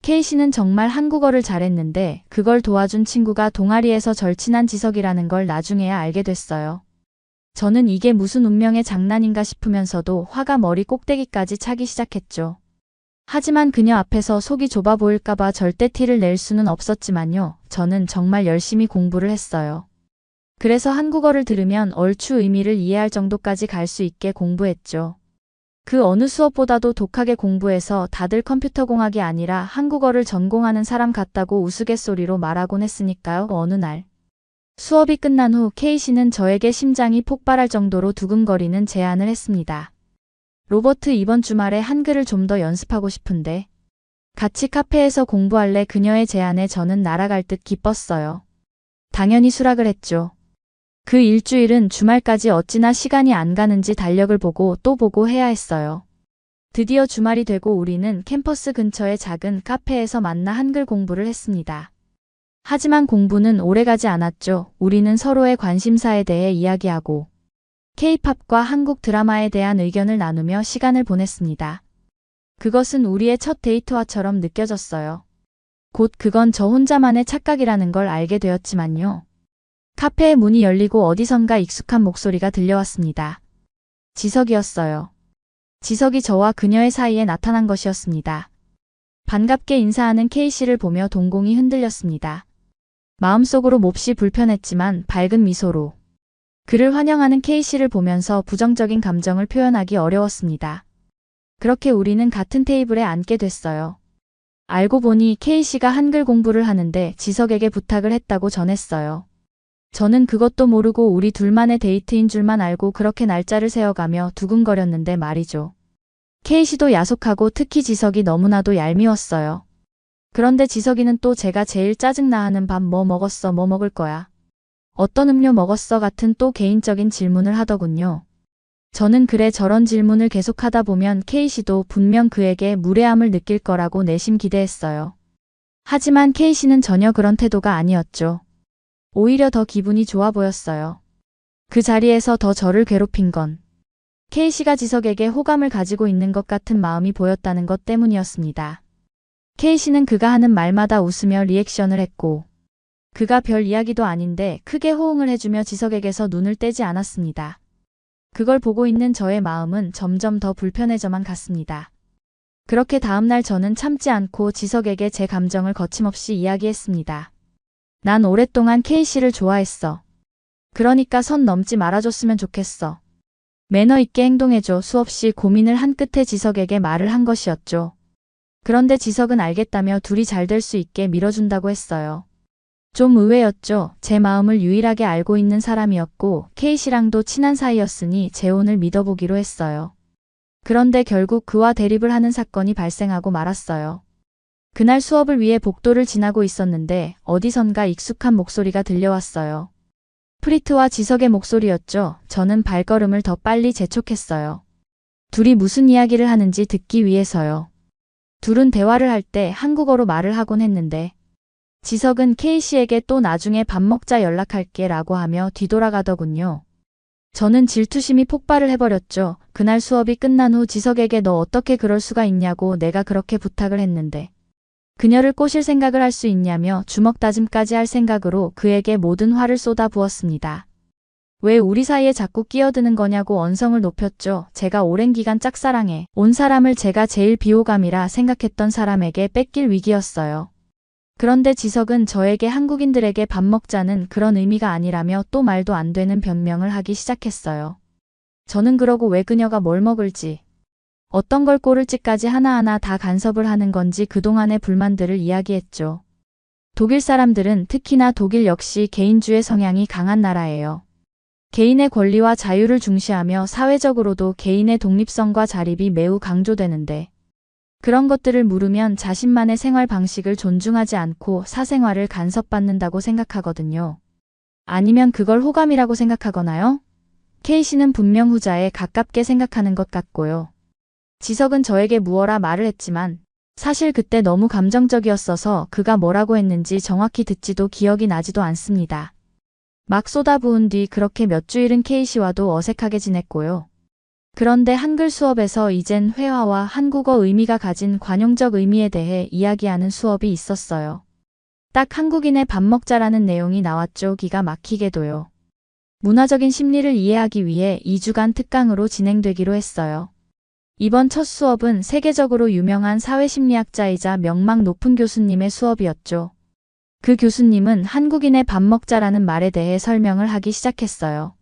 K씨는 정말 한국어를 잘했는데 그걸 도와준 친구가 동아리에서 절친한 지석이라는 걸 나중에야 알게 됐어요. 저는 이게 무슨 운명의 장난인가 싶으면서도 화가 머리 꼭대기까지 차기 시작했죠. 하지만 그녀 앞에서 속이 좁아 보일까봐 절대 티를 낼 수는 없었지만요. 저는 정말 열심히 공부를 했어요. 그래서 한국어를 들으면 얼추 의미를 이해할 정도까지 갈 수 있게 공부했죠. 그 어느 수업보다도 독하게 공부해서 다들 컴퓨터공학이 아니라 한국어를 전공하는 사람 같다고 우스갯소리로 말하곤 했으니까요. 어느 날 수업이 끝난 후 K씨는 저에게 심장이 폭발할 정도로 두근거리는 제안을 했습니다. 로버트, 이번 주말에 한글을 좀 더 연습하고 싶은데 같이 카페에서 공부할래? 그녀의 제안에 저는 날아갈 듯 기뻤어요. 당연히 수락을 했죠. 그 일주일은 주말까지 어찌나 시간이 안 가는지 달력을 보고 또 보고 해야 했어요. 드디어 주말이 되고 우리는 캠퍼스 근처의 작은 카페에서 만나 한글 공부를 했습니다. 하지만 공부는 오래가지 않았죠. 우리는 서로의 관심사에 대해 이야기하고 K-팝과 한국 드라마에 대한 의견을 나누며 시간을 보냈습니다. 그것은 우리의 첫 데이트와처럼 느껴졌어요. 곧 그건 저 혼자만의 착각이라는 걸 알게 되었지만요. 카페의 문이 열리고 어디선가 익숙한 목소리가 들려왔습니다. 지석이었어요. 지석이 저와 그녀의 사이에 나타난 것이었습니다. 반갑게 인사하는 K씨를 보며 동공이 흔들렸습니다. 마음속으로 몹시 불편했지만 밝은 미소로 그를 환영하는 K씨를 보면서 부정적인 감정을 표현하기 어려웠습니다. 그렇게 우리는 같은 테이블에 앉게 됐어요. 알고 보니 K씨가 한글 공부를 하는데 지석에게 부탁을 했다고 전했어요. 저는 그것도 모르고 우리 둘만의 데이트인 줄만 알고 그렇게 날짜를 세어가며 두근거렸는데 말이죠. K씨도 야속하고 특히 지석이 너무나도 얄미웠어요. 그런데 지석이는 또 제가 제일 짜증나하는 밥 뭐 먹었어? 뭐 먹을 거야? 어떤 음료 먹었어? 같은 또 개인적인 질문을 하더군요. 저는 그래 저런 질문을 계속하다 보면 K씨도 분명 그에게 무례함을 느낄 거라고 내심 기대했어요. 하지만 K씨는 전혀 그런 태도가 아니었죠. 오히려 더 기분이 좋아 보였어요. 그 자리에서 더 저를 괴롭힌 건 K씨가 지석에게 호감을 가지고 있는 것 같은 마음이 보였다는 것 때문이었습니다. K씨는 그가 하는 말마다 웃으며 리액션을 했고 그가 별 이야기도 아닌데 크게 호응을 해주며 지석에게서 눈을 떼지 않았습니다. 그걸 보고 있는 저의 마음은 점점 더 불편해져만 갔습니다. 그렇게 다음날 저는 참지 않고 지석에게 제 감정을 거침없이 이야기했습니다. 난 오랫동안 K씨를 좋아했어. 그러니까 선 넘지 말아줬으면 좋겠어. 매너 있게 행동해줘. 수없이 고민을 한 끝에 지석에게 말을 한 것이었죠. 그런데 지석은 알겠다며 둘이 잘 될 수 있게 밀어준다고 했어요. 좀 의외였죠. 제 마음을 유일하게 알고 있는 사람이었고 K씨랑도 친한 사이였으니 재혼을 믿어보기로 했어요. 그런데 결국 그와 대립을 하는 사건이 발생하고 말았어요. 그날 수업을 위해 복도를 지나고 있었는데 어디선가 익숙한 목소리가 들려왔어요. 프리트와 지석의 목소리였죠. 저는 발걸음을 더 빨리 재촉했어요. 둘이 무슨 이야기를 하는지 듣기 위해서요. 둘은 대화를 할 때 한국어로 말을 하곤 했는데 지석은 K씨에게 또 나중에 밥 먹자 연락할게 라고 하며 뒤돌아가더군요. 저는 질투심이 폭발을 해버렸죠. 그날 수업이 끝난 후 지석에게 너 어떻게 그럴 수가 있냐고 내가 그렇게 부탁을 했는데 그녀를 꼬실 생각을 할 수 있냐며 주먹 다짐까지 할 생각으로 그에게 모든 화를 쏟아 부었습니다. 왜 우리 사이에 자꾸 끼어드는 거냐고 언성을 높였죠. 제가 오랜 기간 짝사랑해 온 사람을 제가 제일 비호감이라 생각했던 사람에게 뺏길 위기였어요. 그런데 지석은 저에게 한국인들에게 밥 먹자는 그런 의미가 아니라며 또 말도 안 되는 변명을 하기 시작했어요. 저는 그러고 왜 그녀가 뭘 먹을지, 어떤 걸 고를지까지 하나하나 다 간섭을 하는 건지 그동안의 불만들을 이야기했죠. 독일 사람들은 특히나 독일 역시 개인주의 성향이 강한 나라예요. 개인의 권리와 자유를 중시하며 사회적으로도 개인의 독립성과 자립이 매우 강조되는데 그런 것들을 물으면 자신만의 생활 방식을 존중하지 않고 사생활을 간섭받는다고 생각하거든요. 아니면 그걸 호감이라고 생각하거나요? K씨는 분명 후자에 가깝게 생각하는 것 같고요. 지석은 저에게 무어라 말을 했지만 사실 그때 너무 감정적이었어서 그가 뭐라고 했는지 정확히 듣지도 기억이 나지도 않습니다. 막 쏟아부은 뒤 그렇게 몇 주일은 K씨와도 어색하게 지냈고요. 그런데 한글 수업에서 이젠 회화와 한국어 의미가 가진 관용적 의미에 대해 이야기하는 수업이 있었어요. 딱 한국인의 밥 먹자라는 내용이 나왔죠. 기가 막히게도요. 문화적인 심리를 이해하기 위해 2주간 특강으로 진행되기로 했어요. 이번 첫 수업은 세계적으로 유명한 사회심리학자이자 명망 높은 교수님의 수업이었죠. 그 교수님은 한국인의 밥 먹자라는 말에 대해 설명을 하기 시작했어요.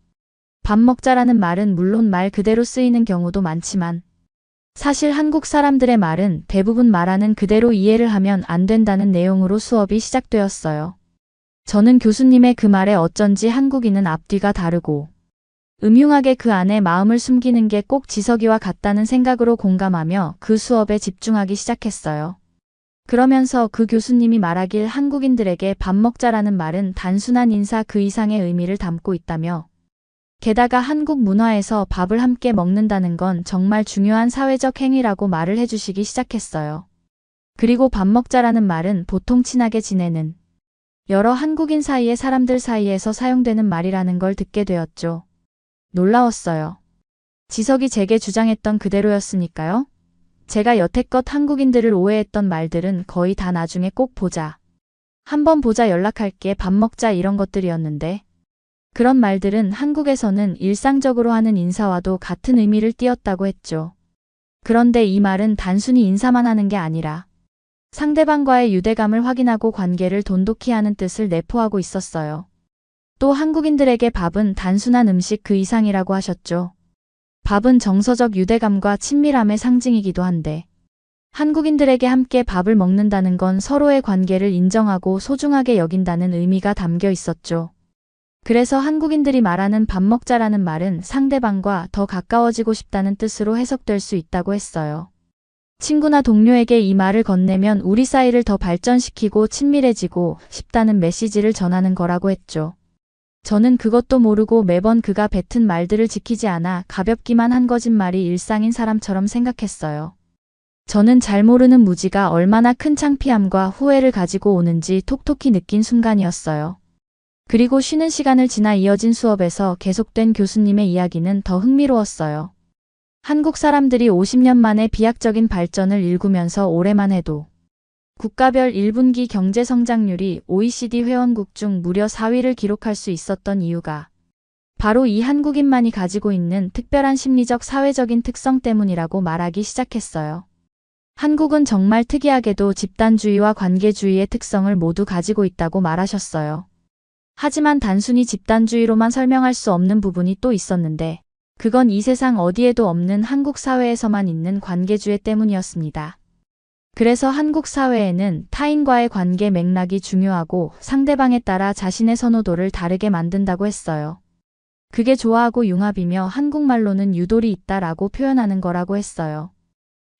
밥 먹자라는 말은 물론 말 그대로 쓰이는 경우도 많지만 사실 한국 사람들의 말은 대부분 말하는 그대로 이해를 하면 안 된다는 내용으로 수업이 시작되었어요. 저는 교수님의 그 말에 어쩐지 한국인은 앞뒤가 다르고 음흉하게 그 안에 마음을 숨기는 게 꼭 지석이와 같다는 생각으로 공감하며 그 수업에 집중하기 시작했어요. 그러면서 그 교수님이 말하길 한국인들에게 밥 먹자라는 말은 단순한 인사 그 이상의 의미를 담고 있다며 게다가 한국 문화에서 밥을 함께 먹는다는 건 정말 중요한 사회적 행위라고 말을 해주시기 시작했어요. 그리고 밥 먹자라는 말은 보통 친하게 지내는 여러 한국인 사이의 사람들 사이에서 사용되는 말이라는 걸 듣게 되었죠. 놀라웠어요. 지석이 제게 주장했던 그대로였으니까요. 제가 여태껏 한국인들을 오해했던 말들은 거의 다 나중에 꼭 보자. 한번 보자 연락할게 밥 먹자 이런 것들이었는데 그런 말들은 한국에서는 일상적으로 하는 인사와도 같은 의미를 띠었다고 했죠. 그런데 이 말은 단순히 인사만 하는 게 아니라 상대방과의 유대감을 확인하고 관계를 돈독히 하는 뜻을 내포하고 있었어요. 또 한국인들에게 밥은 단순한 음식 그 이상이라고 하셨죠. 밥은 정서적 유대감과 친밀함의 상징이기도 한데 한국인들에게 함께 밥을 먹는다는 건 서로의 관계를 인정하고 소중하게 여긴다는 의미가 담겨 있었죠. 그래서 한국인들이 말하는 밥 먹자라는 말은 상대방과 더 가까워지고 싶다는 뜻으로 해석될 수 있다고 했어요. 친구나 동료에게 이 말을 건네면 우리 사이를 더 발전시키고 친밀해지고 싶다는 메시지를 전하는 거라고 했죠. 저는 그것도 모르고 매번 그가 뱉은 말들을 지키지 않아 가볍기만 한 거짓말이 일상인 사람처럼 생각했어요. 저는 잘 모르는 무지가 얼마나 큰 창피함과 후회를 가지고 오는지 톡톡히 느낀 순간이었어요. 그리고 쉬는 시간을 지나 이어진 수업에서 계속된 교수님의 이야기는 더 흥미로웠어요. 한국 사람들이 50년 만에 비약적인 발전을 일구면서 올해만 해도 국가별 1분기 경제 성장률이 OECD 회원국 중 무려 4위를 기록할 수 있었던 이유가 바로 이 한국인만이 가지고 있는 특별한 심리적 사회적인 특성 때문이라고 말하기 시작했어요. 한국은 정말 특이하게도 집단주의와 관계주의의 특성을 모두 가지고 있다고 말하셨어요. 하지만 단순히 집단주의로만 설명할 수 없는 부분이 또 있었는데 그건 이 세상 어디에도 없는 한국 사회에서만 있는 관계주의 때문이었습니다. 그래서 한국 사회에는 타인과의 관계 맥락이 중요하고 상대방에 따라 자신의 선호도를 다르게 만든다고 했어요. 그게 좋아하고 융합이며 한국말로는 유도리 있다라고 표현하는 거라고 했어요.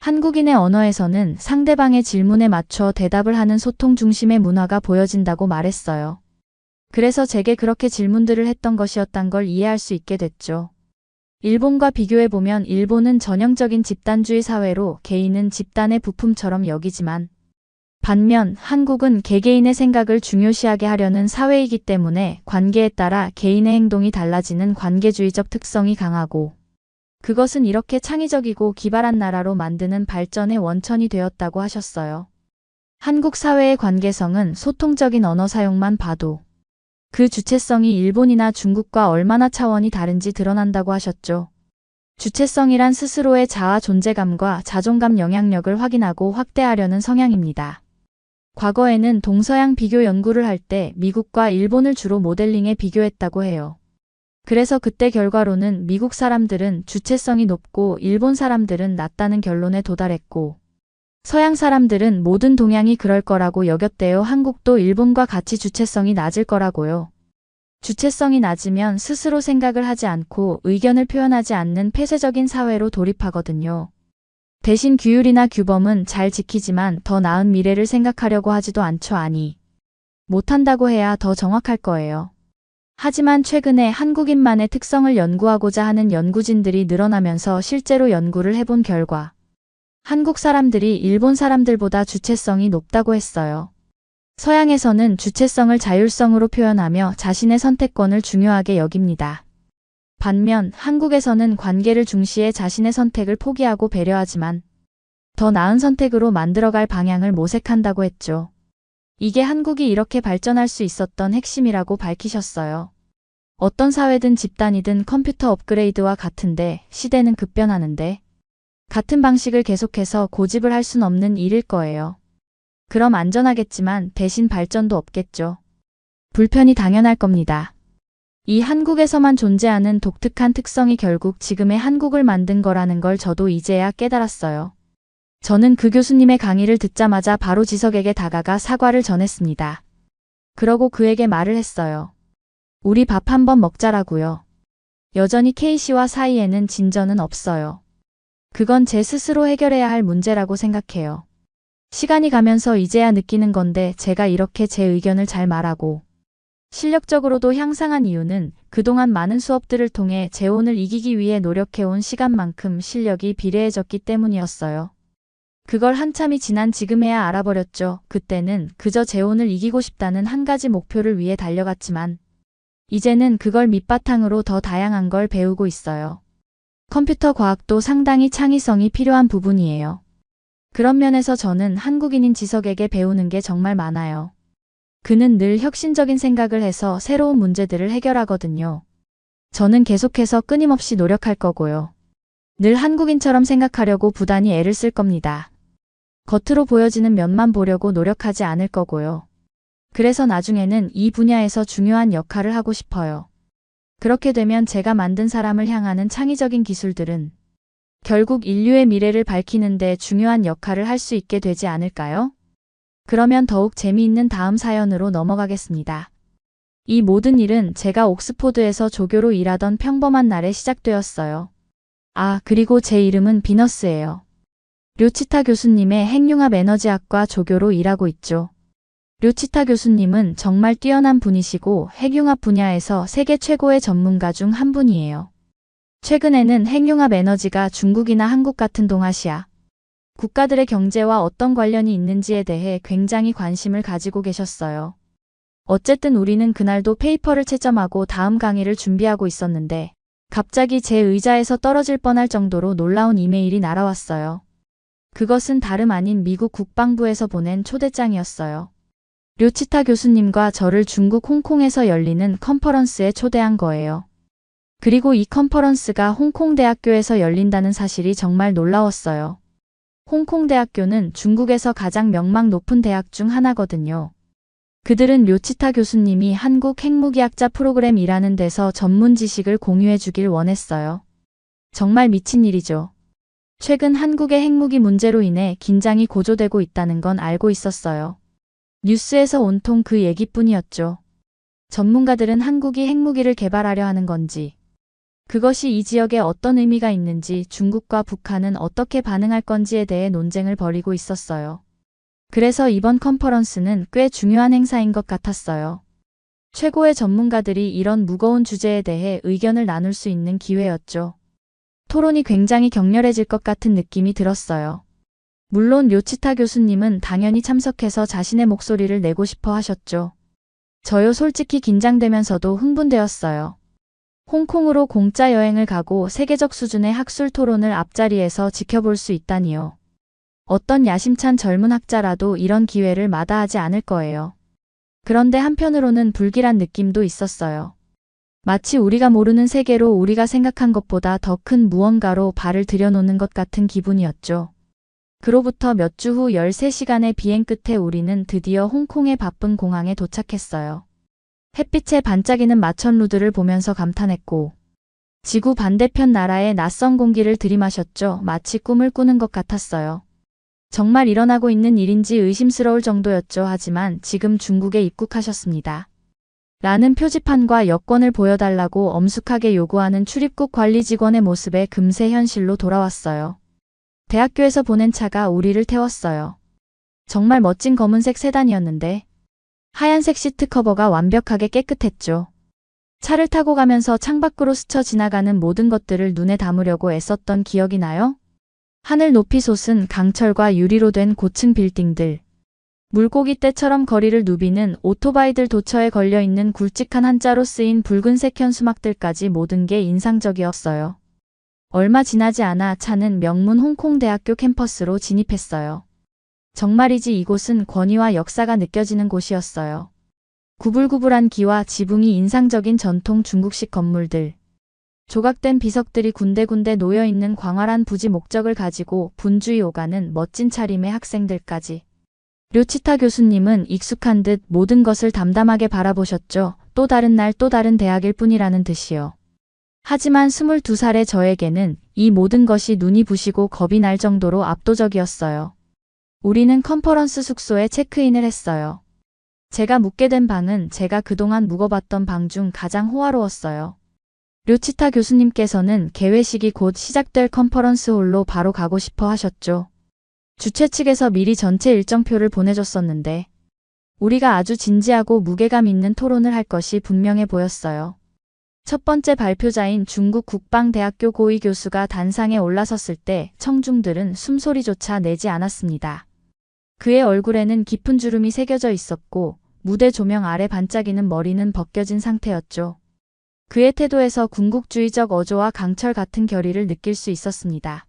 한국인의 언어에서는 상대방의 질문에 맞춰 대답을 하는 소통 중심의 문화가 보여진다고 말했어요. 그래서 제게 그렇게 질문들을 했던 것이었단 걸 이해할 수 있게 됐죠. 일본과 비교해보면 일본은 전형적인 집단주의 사회로 개인은 집단의 부품처럼 여기지만 반면 한국은 개개인의 생각을 중요시하게 하려는 사회이기 때문에 관계에 따라 개인의 행동이 달라지는 관계주의적 특성이 강하고 그것은 이렇게 창의적이고 기발한 나라로 만드는 발전의 원천이 되었다고 하셨어요. 한국 사회의 관계성은 소통적인 언어 사용만 봐도 그 주체성이 일본이나 중국과 얼마나 차원이 다른지 드러난다고 하셨죠. 주체성이란 스스로의 자아 존재감과 자존감 영향력을 확인하고 확대하려는 성향입니다. 과거에는 동서양 비교 연구를 할 때 미국과 일본을 주로 모델링에 비교했다고 해요. 그래서 그때 결과로는 미국 사람들은 주체성이 높고 일본 사람들은 낮다는 결론에 도달했고 서양 사람들은 모든 동양이 그럴 거라고 여겼대요. 한국도 일본과 같이 주체성이 낮을 거라고요. 주체성이 낮으면 스스로 생각을 하지 않고 의견을 표현하지 않는 폐쇄적인 사회로 돌입하거든요. 대신 규율이나 규범은 잘 지키지만 더 나은 미래를 생각하려고 하지도 않죠. 아니, 못한다고 해야 더 정확할 거예요. 하지만 최근에 한국인만의 특성을 연구하고자 하는 연구진들이 늘어나면서 실제로 연구를 해본 결과 한국 사람들이 일본 사람들보다 주체성이 높다고 했어요. 서양에서는 주체성을 자율성으로 표현하며 자신의 선택권을 중요하게 여깁니다. 반면 한국에서는 관계를 중시해 자신의 선택을 포기하고 배려하지만 더 나은 선택으로 만들어갈 방향을 모색한다고 했죠. 이게 한국이 이렇게 발전할 수 있었던 핵심이라고 밝히셨어요. 어떤 사회든 집단이든 컴퓨터 업그레이드와 같은데 시대는 급변하는데 같은 방식을 계속해서 고집을 할 순 없는 일일 거예요. 그럼 안전하겠지만 대신 발전도 없겠죠. 불편이 당연할 겁니다. 이 한국에서만 존재하는 독특한 특성이 결국 지금의 한국을 만든 거라는 걸 저도 이제야 깨달았어요. 저는 그 교수님의 강의를 듣자마자 바로 지석에게 다가가 사과를 전했습니다. 그러고 그에게 말을 했어요. 우리 밥 한번 먹자라고요. 여전히 K씨와 사이에는 진전은 없어요. 그건 제 스스로 해결해야 할 문제라고 생각해요. 시간이 가면서 이제야 느끼는 건데 제가 이렇게 제 의견을 잘 말하고 실력적으로도 향상한 이유는 그동안 많은 수업들을 통해 재혼을 이기기 위해 노력해온 시간만큼 실력이 비례해졌기 때문이었어요. 그걸 한참이 지난 지금에야 알아버렸죠. 그때는 그저 재혼을 이기고 싶다는 한 가지 목표를 위해 달려갔지만 이제는 그걸 밑바탕으로 더 다양한 걸 배우고 있어요. 컴퓨터 과학도 상당히 창의성이 필요한 부분이에요. 그런 면에서 저는 한국인인 지석에게 배우는 게 정말 많아요. 그는 늘 혁신적인 생각을 해서 새로운 문제들을 해결하거든요. 저는 계속해서 끊임없이 노력할 거고요. 늘 한국인처럼 생각하려고 부단히 애를 쓸 겁니다. 겉으로 보여지는 면만 보려고 노력하지 않을 거고요. 그래서 나중에는 이 분야에서 중요한 역할을 하고 싶어요. 그렇게 되면 제가 만든 사람을 향하는 창의적인 기술들은 결국 인류의 미래를 밝히는 데 중요한 역할을 할 수 있게 되지 않을까요? 그러면 더욱 재미있는 다음 사연으로 넘어가겠습니다. 이 모든 일은 제가 옥스포드에서 조교로 일하던 평범한 날에 시작되었어요. 아, 그리고 제 이름은 비너스예요. 료치타 교수님의 핵융합 에너지학과 조교로 일하고 있죠. 료치타 교수님은 정말 뛰어난 분이시고 핵융합 분야에서 세계 최고의 전문가 중 한 분이에요. 최근에는 핵융합 에너지가 중국이나 한국 같은 동아시아 국가들의 경제와 어떤 관련이 있는지에 대해 굉장히 관심을 가지고 계셨어요. 어쨌든 우리는 그날도 페이퍼를 채점하고 다음 강의를 준비하고 있었는데 갑자기 제 의자에서 떨어질 뻔할 정도로 놀라운 이메일이 날아왔어요. 그것은 다름 아닌 미국 국방부에서 보낸 초대장이었어요. 료치타 교수님과 저를 중국 홍콩에서 열리는 컨퍼런스에 초대한 거예요. 그리고 이 컨퍼런스가 홍콩대학교에서 열린다는 사실이 정말 놀라웠어요. 홍콩대학교는 중국에서 가장 명망 높은 대학 중 하나거든요. 그들은 료치타 교수님이 한국 핵무기학자 프로그램이라는 데서 전문 지식을 공유해 주길 원했어요. 정말 미친 일이죠. 최근 한국의 핵무기 문제로 인해 긴장이 고조되고 있다는 건 알고 있었어요. 뉴스에서 온통 그 얘기뿐이었죠. 전문가들은 한국이 핵무기를 개발하려 하는 건지, 그것이 이 지역에 어떤 의미가 있는지, 중국과 북한은 어떻게 반응할 건지에 대해 논쟁을 벌이고 있었어요. 그래서 이번 컨퍼런스는 꽤 중요한 행사인 것 같았어요. 최고의 전문가들이 이런 무거운 주제에 대해 의견을 나눌 수 있는 기회였죠. 토론이 굉장히 격렬해질 것 같은 느낌이 들었어요. 물론 료치타 교수님은 당연히 참석해서 자신의 목소리를 내고 싶어 하셨죠. 저요 솔직히 긴장되면서도 흥분되었어요. 홍콩으로 공짜 여행을 가고 세계적 수준의 학술 토론을 앞자리에서 지켜볼 수 있다니요. 어떤 야심찬 젊은 학자라도 이런 기회를 마다하지 않을 거예요. 그런데 한편으로는 불길한 느낌도 있었어요. 마치 우리가 모르는 세계로 우리가 생각한 것보다 더 큰 무언가로 발을 들여놓는 것 같은 기분이었죠. 그로부터 몇 주 후 13시간의 비행 끝에 우리는 드디어 홍콩의 바쁜 공항에 도착했어요. 햇빛에 반짝이는 마천루들을 보면서 감탄했고 지구 반대편 나라의 낯선 공기를 들이마셨죠. 마치 꿈을 꾸는 것 같았어요. 정말 일어나고 있는 일인지 의심스러울 정도였죠. 하지만 지금 중국에 입국하셨습니다. 라는 표지판과 여권을 보여달라고 엄숙하게 요구하는 출입국 관리 직원의 모습에 금세 현실로 돌아왔어요. 대학교에서 보낸 차가 우리를 태웠어요. 정말 멋진 검은색 세단이었는데 하얀색 시트 커버가 완벽하게 깨끗했죠. 차를 타고 가면서 창밖으로 스쳐 지나가는 모든 것들을 눈에 담으려고 애썼던 기억이 나요? 하늘 높이 솟은 강철과 유리로 된 고층 빌딩들, 물고기 떼처럼 거리를 누비는 오토바이들, 도처에 걸려있는 굵직한 한자로 쓰인 붉은색 현수막들까지 모든 게 인상적이었어요. 얼마 지나지 않아 차는 명문 홍콩대학교 캠퍼스로 진입했어요. 정말이지 이곳은 권위와 역사가 느껴지는 곳이었어요. 구불구불한 기와 지붕이 인상적인 전통 중국식 건물들. 조각된 비석들이 군데군데 놓여있는 광활한 부지 목적을 가지고 분주히 오가는 멋진 차림의 학생들까지. 료치타 교수님은 익숙한 듯 모든 것을 담담하게 바라보셨죠. 또 다른 날 또 다른 대학일 뿐이라는 듯이요. 하지만 22살의 저에게는 이 모든 것이 눈이 부시고 겁이 날 정도로 압도적이었어요. 우리는 컨퍼런스 숙소에 체크인을 했어요. 제가 묵게 된 방은 제가 그동안 묵어봤던 방 중 가장 호화로웠어요. 료치타 교수님께서는 개회식이 곧 시작될 컨퍼런스 홀로 바로 가고 싶어 하셨죠. 주최 측에서 미리 전체 일정표를 보내줬었는데 우리가 아주 진지하고 무게감 있는 토론을 할 것이 분명해 보였어요. 첫 번째 발표자인 중국 국방대학교 고위 교수가 단상에 올라섰을 때 청중들은 숨소리조차 내지 않았습니다. 그의 얼굴에는 깊은 주름이 새겨져 있었고 무대 조명 아래 반짝이는 머리는 벗겨진 상태였죠. 그의 태도에서 군국주의적 어조와 강철 같은 결의를 느낄 수 있었습니다.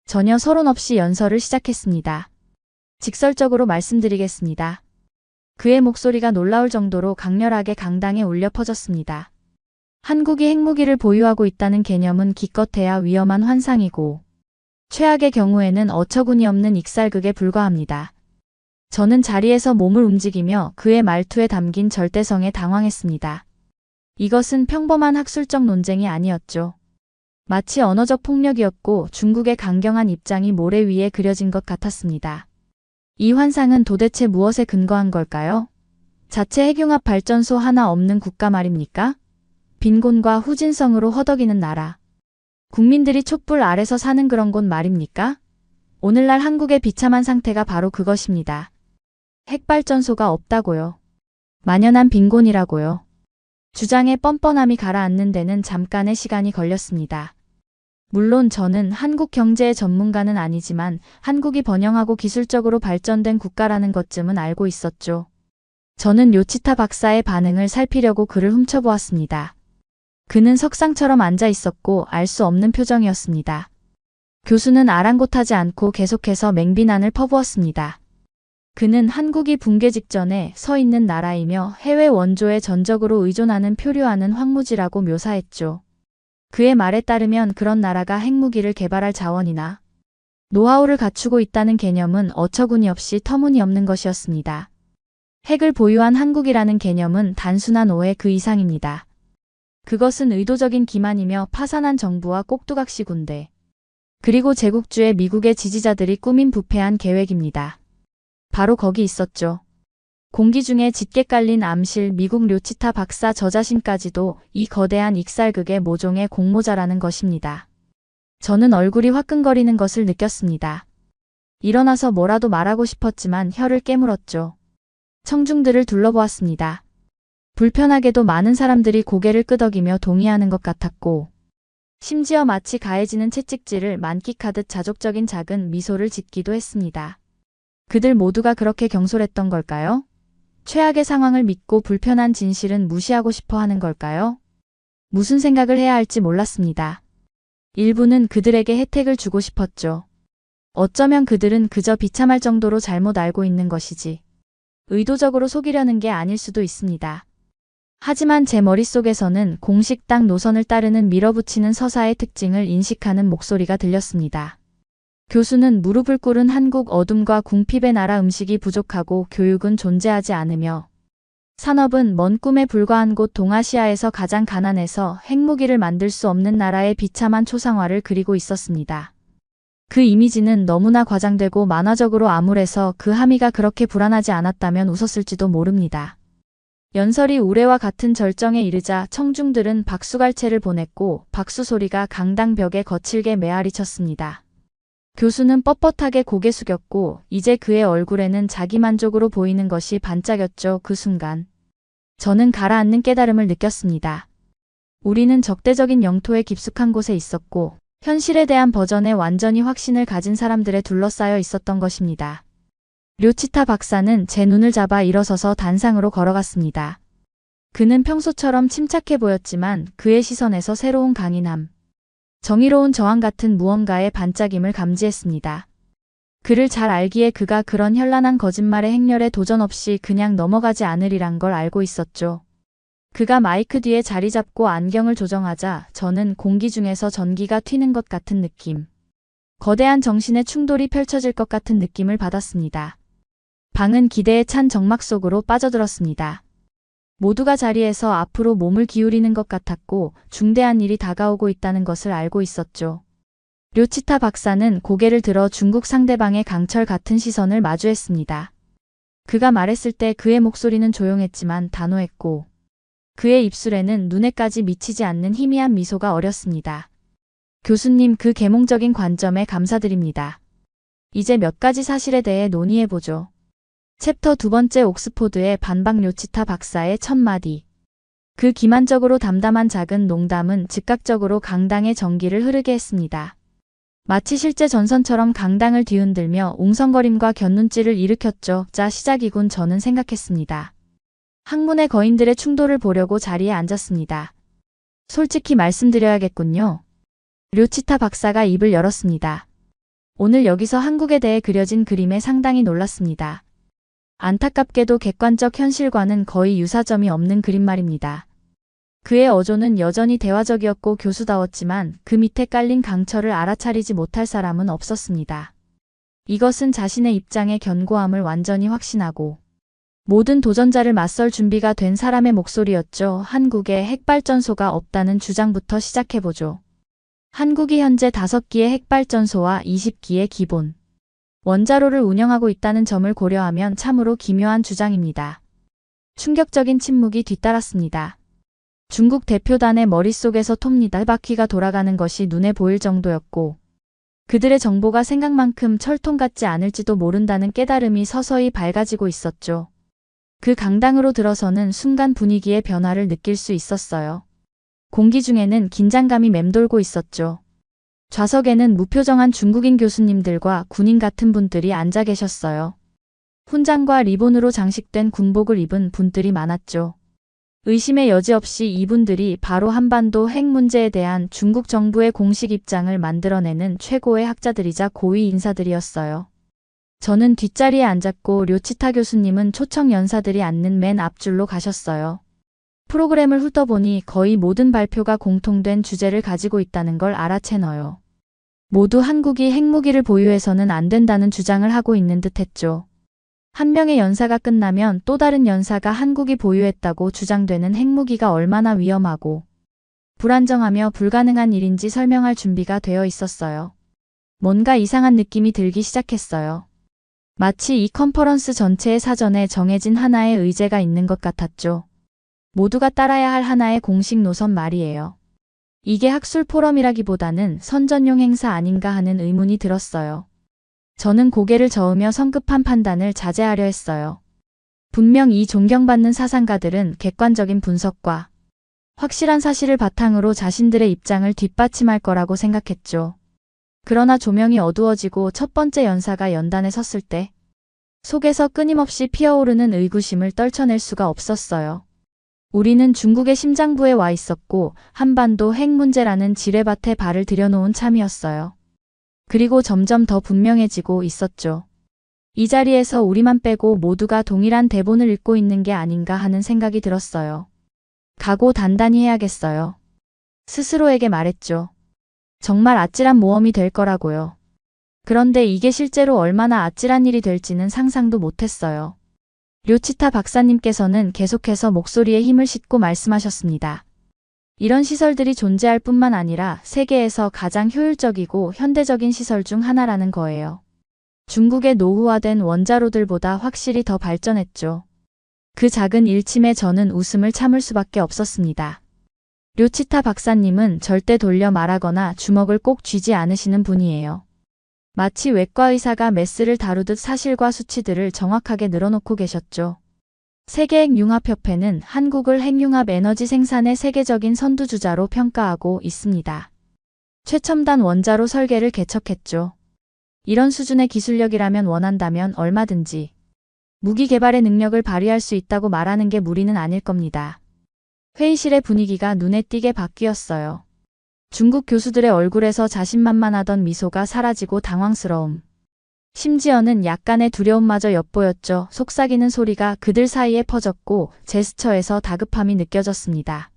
전혀 서론 없이 연설을 시작했습니다. 직설적으로 말씀드리겠습니다. 그의 목소리가 놀라울 정도로 강렬하게 강당에 울려 퍼졌습니다. 한국이 핵무기를 보유하고 있다는 개념은 기껏해야 위험한 환상이고 최악의 경우에는 어처구니 없는 익살극에 불과합니다. 저는 자리에서 몸을 움직이며 그의 말투에 담긴 절대성에 당황했습니다. 이것은 평범한 학술적 논쟁이 아니었죠. 마치 언어적 폭력이었고 중국의 강경한 입장이 모래 위에 그려진 것 같았습니다. 이 환상은 도대체 무엇에 근거한 걸까요? 자체 핵융합 발전소 하나 없는 국가 말입니까? 빈곤과 후진성으로 허덕이는 나라. 국민들이 촛불 아래서 사는 그런 곳 말입니까? 오늘날 한국의 비참한 상태가 바로 그것입니다. 핵발전소가 없다고요. 만연한 빈곤이라고요. 주장의 뻔뻔함이 가라앉는 데는 잠깐의 시간이 걸렸습니다. 물론 저는 한국 경제의 전문가는 아니지만 한국이 번영하고 기술적으로 발전된 국가라는 것쯤은 알고 있었죠. 저는 료치타 박사의 반응을 살피려고 그를 훔쳐보았습니다. 그는 석상처럼 앉아 있었고 알 수 없는 표정이었습니다. 교수는 아랑곳하지 않고 계속해서 맹비난을 퍼부었습니다. 그는 한국이 붕괴 직전에 서 있는 나라이며 해외 원조에 전적으로 의존하는 표류하는 황무지라고 묘사했죠. 그의 말에 따르면 그런 나라가 핵무기를 개발할 자원이나 노하우를 갖추고 있다는 개념은 어처구니 없이 터무니없는 것이었습니다. 핵을 보유한 한국이라는 개념은 단순한 오해 그 이상입니다. 그것은 의도적인 기만이며 파산한 정부와 꼭두각시 군대, 그리고 제국주의 미국의 지지자들이 꾸민 부패한 계획입니다. 바로 거기 있었죠. 공기 중에 짙게 깔린 암실 미국 료치타 박사 저 자신까지도 이 거대한 익살극의 모종의 공모자라는 것입니다. 저는 얼굴이 화끈거리는 것을 느꼈습니다. 일어나서 뭐라도 말하고 싶었지만 혀를 깨물었죠. 청중들을 둘러보았습니다. 불편하게도 많은 사람들이 고개를 끄덕이며 동의하는 것 같았고 심지어 마치 가해지는 채찍질을 만끽하듯 자족적인 작은 미소를 짓기도 했습니다. 그들 모두가 그렇게 경솔했던 걸까요? 최악의 상황을 믿고 불편한 진실은 무시하고 싶어 하는 걸까요? 무슨 생각을 해야 할지 몰랐습니다. 일부는 그들에게 혜택을 주고 싶었죠. 어쩌면 그들은 그저 비참할 정도로 잘못 알고 있는 것이지 의도적으로 속이려는 게 아닐 수도 있습니다. 하지만 제 머릿속에서는 공식당 노선을 따르는 밀어붙이는 서사의 특징을 인식하는 목소리가 들렸습니다. 교수는 무릎을 꿇은 한국 어둠과 궁핍의 나라 음식이 부족하고 교육은 존재하지 않으며 산업은 먼 꿈에 불과한 곳 동아시아에서 가장 가난해서 핵무기를 만들 수 없는 나라의 비참한 초상화를 그리고 있었습니다. 그 이미지는 너무나 과장되고 만화적으로 암울해서 그 함의가 그렇게 불안하지 않았다면 웃었을지도 모릅니다. 연설이 우레와 같은 절정에 이르자 청중들은 박수갈채를 보냈고 박수 소리가 강당 벽에 거칠게 메아리 쳤습니다. 교수는 뻣뻣하게 고개 숙였고 이제 그의 얼굴에는 자기만족으로 보이는 것이 반짝였죠. 그 순간 저는 가라앉는 깨달음을 느꼈습니다. 우리는 적대적인 영토의 깊숙한 곳에 있었고 현실에 대한 버전에 완전히 확신을 가진 사람들에 둘러싸여 있었던 것입니다. 료치타 박사는 제 눈을 잡아 일어서서 단상으로 걸어갔습니다. 그는 평소처럼 침착해 보였지만 그의 시선에서 새로운 강인함, 정의로운 저항 같은 무언가의 반짝임을 감지했습니다. 그를 잘 알기에 그가 그런 현란한 거짓말의 행렬에 도전 없이 그냥 넘어가지 않으리란 걸 알고 있었죠. 그가 마이크 뒤에 자리 잡고 안경을 조정하자 저는 공기 중에서 전기가 튀는 것 같은 느낌, 거대한 정신의 충돌이 펼쳐질 것 같은 느낌을 받았습니다. 방은 기대에 찬 정막 속으로 빠져들었습니다. 모두가 자리에서 앞으로 몸을 기울이는 것 같았고 중대한 일이 다가오고 있다는 것을 알고 있었죠. 료치타 박사는 고개를 들어 중국 상대방의 강철 같은 시선을 마주했습니다. 그가 말했을 때 그의 목소리는 조용했지만 단호했고 그의 입술에는 눈에까지 미치지 않는 희미한 미소가 어렸습니다. 교수님, 그 계몽적인 관점에 감사드립니다. 이제 몇 가지 사실에 대해 논의해보죠. 챕터 2번째 옥스포드의 반박. 료치타 박사의 첫 마디. 그 기만적으로 담담한 작은 농담은 즉각적으로 강당의 전기를 흐르게 했습니다. 마치 실제 전선처럼 강당을 뒤흔들며 웅성거림과 곁눈질을 일으켰죠. 자, 시작이군. 저는 생각했습니다. 학문의 거인들의 충돌을 보려고 자리에 앉았습니다. 솔직히 말씀드려야겠군요. 료치타 박사가 입을 열었습니다. 오늘 여기서 한국에 대해 그려진 그림에 상당히 놀랐습니다. 안타깝게도 객관적 현실과는 거의 유사점이 없는 그림 말입니다. 그의 어조는 여전히 대화적이었고 교수다웠지만 그 밑에 깔린 강철을 알아차리지 못할 사람은 없었습니다. 이것은 자신의 입장의 견고함을 완전히 확신하고 모든 도전자를 맞설 준비가 된 사람의 목소리였죠. 한국에 핵발전소가 없다는 주장부터 시작해보죠. 한국이 현재 5기의 핵발전소와 20기의 기본 원자로를 운영하고 있다는 점을 고려하면 참으로 기묘한 주장입니다. 충격적인 침묵이 뒤따랐습니다. 중국 대표단의 머릿속에서 톱니다. 바퀴가 돌아가는 것이 눈에 보일 정도였고 그들의 정보가 생각만큼 철통 같지 않을지도 모른다는 깨달음이 서서히 밝아지고 있었죠. 그 강당으로 들어서는 순간 분위기의 변화를 느낄 수 있었어요. 공기 중에는 긴장감이 맴돌고 있었죠. 좌석에는 무표정한 중국인 교수님들과 군인 같은 분들이 앉아 계셨어요. 훈장과 리본으로 장식된 군복을 입은 분들이 많았죠. 의심의 여지 없이 이분들이 바로 한반도 핵 문제에 대한 중국 정부의 공식 입장을 만들어내는 최고의 학자들이자 고위 인사들이었어요. 저는 뒷자리에 앉았고 료치타 교수님은 초청 연사들이 앉는 맨 앞줄로 가셨어요. 프로그램을 훑어보니 거의 모든 발표가 공통된 주제를 가지고 있다는 걸 알아채너요. 모두 한국이 핵무기를 보유해서는 안 된다는 주장을 하고 있는 듯 했죠. 한 명의 연사가 끝나면 또 다른 연사가 한국이 보유했다고 주장되는 핵무기가 얼마나 위험하고 불안정하며 불가능한 일인지 설명할 준비가 되어 있었어요. 뭔가 이상한 느낌이 들기 시작했어요. 마치 이 컨퍼런스 전체의 사전에 정해진 하나의 의제가 있는 것 같았죠. 모두가 따라야 할 하나의 공식 노선 말이에요. 이게 학술 포럼이라기보다는 선전용 행사 아닌가 하는 의문이 들었어요. 저는 고개를 저으며 성급한 판단을 자제하려 했어요. 분명 이 존경받는 사상가들은 객관적인 분석과 확실한 사실을 바탕으로 자신들의 입장을 뒷받침할 거라고 생각했죠. 그러나 조명이 어두워지고 첫 번째 연사가 연단에 섰을 때 속에서 끊임없이 피어오르는 의구심을 떨쳐낼 수가 없었어요. 우리는 중국의 심장부에 와 있었고 한반도 핵 문제라는 지뢰밭에 발을 들여놓은 참이었어요. 그리고 점점 더 분명해지고 있었죠. 이 자리에서 우리만 빼고 모두가 동일한 대본을 읽고 있는 게 아닌가 하는 생각이 들었어요. 각오 단단히 해야겠어요. 스스로에게 말했죠. 정말 아찔한 모험이 될 거라고요. 그런데 이게 실제로 얼마나 아찔한 일이 될지는 상상도 못했어요. 료치타 박사님께서는 계속해서 목소리에 힘을 싣고 말씀하셨습니다. 이런 시설들이 존재할 뿐만 아니라 세계에서 가장 효율적이고 현대적인 시설 중 하나라는 거예요. 중국의 노후화된 원자로들보다 확실히 더 발전했죠. 그 작은 일침에 저는 웃음을 참을 수밖에 없었습니다. 료치타 박사님은 절대 돌려 말하거나 주먹을 꼭 쥐지 않으시는 분이에요. 마치 외과 의사가 메스를 다루듯 사실과 수치들을 정확하게 늘어놓고 계셨죠. 세계핵융합협회는 한국을 핵융합 에너지 생산의 세계적인 선두주자로 평가하고 있습니다. 최첨단 원자로 설계를 개척했죠. 이런 수준의 기술력이라면 원한다면 얼마든지 무기 개발의 능력을 발휘할 수 있다고 말하는 게 무리는 아닐 겁니다. 회의실의 분위기가 눈에 띄게 바뀌었어요. 중국 교수들의 얼굴에서 자신만만하던 미소가 사라지고 당황스러움. 심지어는 약간의 두려움마저 엿보였죠. 속삭이는 소리가 그들 사이에 퍼졌고 제스처에서 다급함이 느껴졌습니다.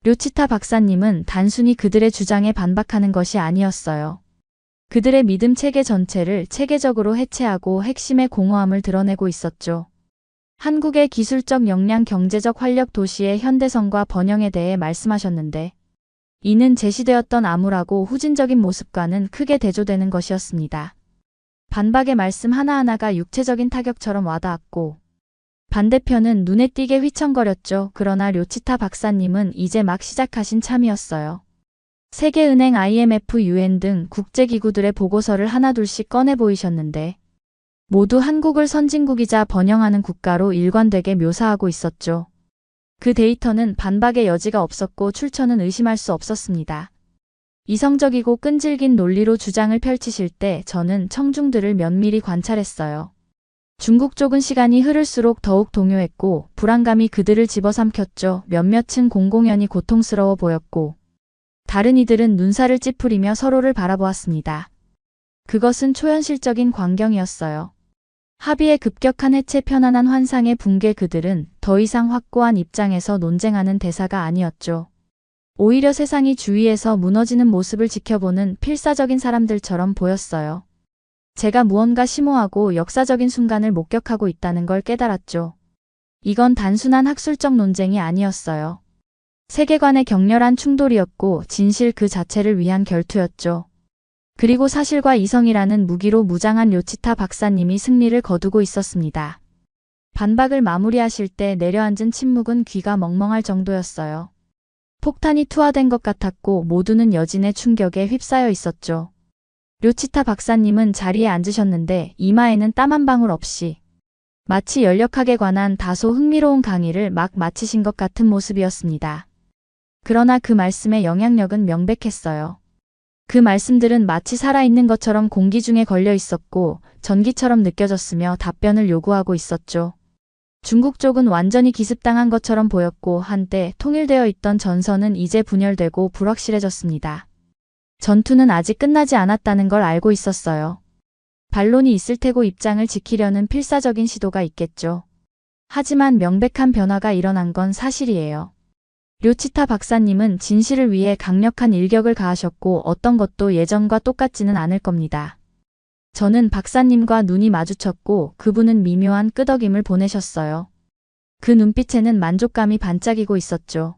료치타 박사님은 단순히 그들의 주장에 반박하는 것이 아니었어요. 그들의 믿음 체계 전체를 체계적으로 해체하고 핵심의 공허함을 드러내고 있었죠. 한국의 기술적 역량, 경제적 활력, 도시의 현대성과 번영에 대해 말씀하셨는데 이는 제시되었던 암울하고 후진적인 모습과는 크게 대조되는 것이었습니다. 반박의 말씀 하나하나가 육체적인 타격처럼 와닿았고 반대편은 눈에 띄게 휘청거렸죠. 그러나 료치타 박사님은 이제 막 시작하신 참이었어요. 세계은행, IMF, UN 등 국제기구들의 보고서를 하나둘씩 꺼내 보이셨는데 모두 한국을 선진국이자 번영하는 국가로 일관되게 묘사하고 있었죠. 그 데이터는 반박의 여지가 없었고 출처는 의심할 수 없었습니다. 이성적이고 끈질긴 논리로 주장을 펼치실 때 저는 청중들을 면밀히 관찰했어요. 중국 쪽은 시간이 흐를수록 더욱 동요했고 불안감이 그들을 집어삼켰죠. 몇몇은 공공연히 고통스러워 보였고 다른 이들은 눈살을 찌푸리며 서로를 바라보았습니다. 그것은 초현실적인 광경이었어요. 합의의 급격한 해체, 편안한 환상의 붕괴, 그들은 더 이상 확고한 입장에서 논쟁하는 대사가 아니었죠. 오히려 세상이 주위에서 무너지는 모습을 지켜보는 필사적인 사람들처럼 보였어요. 제가 무언가 심오하고 역사적인 순간을 목격하고 있다는 걸 깨달았죠. 이건 단순한 학술적 논쟁이 아니었어요. 세계관의 격렬한 충돌이었고 진실 그 자체를 위한 결투였죠. 그리고 사실과 이성이라는 무기로 무장한 료치타 박사님이 승리를 거두고 있었습니다. 반박을 마무리하실 때 내려앉은 침묵은 귀가 멍멍할 정도였어요. 폭탄이 투하된 것 같았고 모두는 여진의 충격에 휩싸여 있었죠. 료치타 박사님은 자리에 앉으셨는데 이마에는 땀 한 방울 없이 마치 연력학에 관한 다소 흥미로운 강의를 막 마치신 것 같은 모습이었습니다. 그러나 그 말씀의 영향력은 명백했어요. 그 말씀들은 마치 살아있는 것처럼 공기 중에 걸려 있었고 전기처럼 느껴졌으며 답변을 요구하고 있었죠. 중국 쪽은 완전히 기습당한 것처럼 보였고 한때 통일되어 있던 전선은 이제 분열되고 불확실해졌습니다. 전투는 아직 끝나지 않았다는 걸 알고 있었어요. 반론이 있을 테고 입장을 지키려는 필사적인 시도가 있겠죠. 하지만 명백한 변화가 일어난 건 사실이에요. 료치타 박사님은 진실을 위해 강력한 일격을 가하셨고 어떤 것도 예전과 똑같지는 않을 겁니다. 저는 박사님과 눈이 마주쳤고 그분은 미묘한 끄덕임을 보내셨어요. 그 눈빛에는 만족감이 반짝이고 있었죠.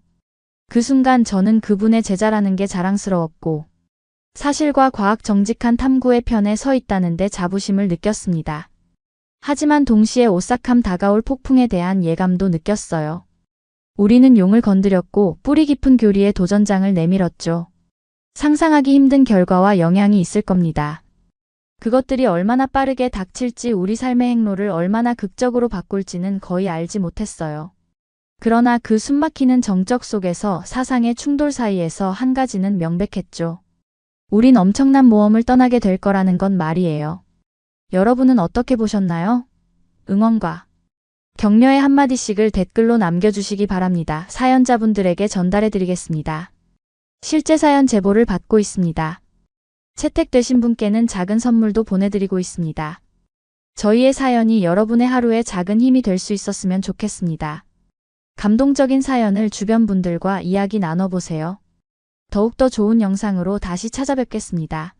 그 순간 저는 그분의 제자라는 게 자랑스러웠고 사실과 과학 정직한 탐구의 편에 서 있다는 데 자부심을 느꼈습니다. 하지만 동시에 오싹함, 다가올 폭풍에 대한 예감도 느꼈어요. 우리는 용을 건드렸고 뿌리 깊은 교리의 도전장을 내밀었죠. 상상하기 힘든 결과와 영향이 있을 겁니다. 그것들이 얼마나 빠르게 닥칠지, 우리 삶의 행로를 얼마나 극적으로 바꿀지는 거의 알지 못했어요. 그러나 그 숨막히는 정적 속에서 사상의 충돌 사이에서 한 가지는 명백했죠. 우린 엄청난 모험을 떠나게 될 거라는 건 말이에요. 여러분은 어떻게 보셨나요? 응원과 격려의 한마디씩을 댓글로 남겨주시기 바랍니다. 사연자분들에게 전달해드리겠습니다. 실제 사연 제보를 받고 있습니다. 채택되신 분께는 작은 선물도 보내드리고 있습니다. 저희의 사연이 여러분의 하루에 작은 힘이 될 수 있었으면 좋겠습니다. 감동적인 사연을 주변 분들과 이야기 나눠보세요. 더욱더 좋은 영상으로 다시 찾아뵙겠습니다.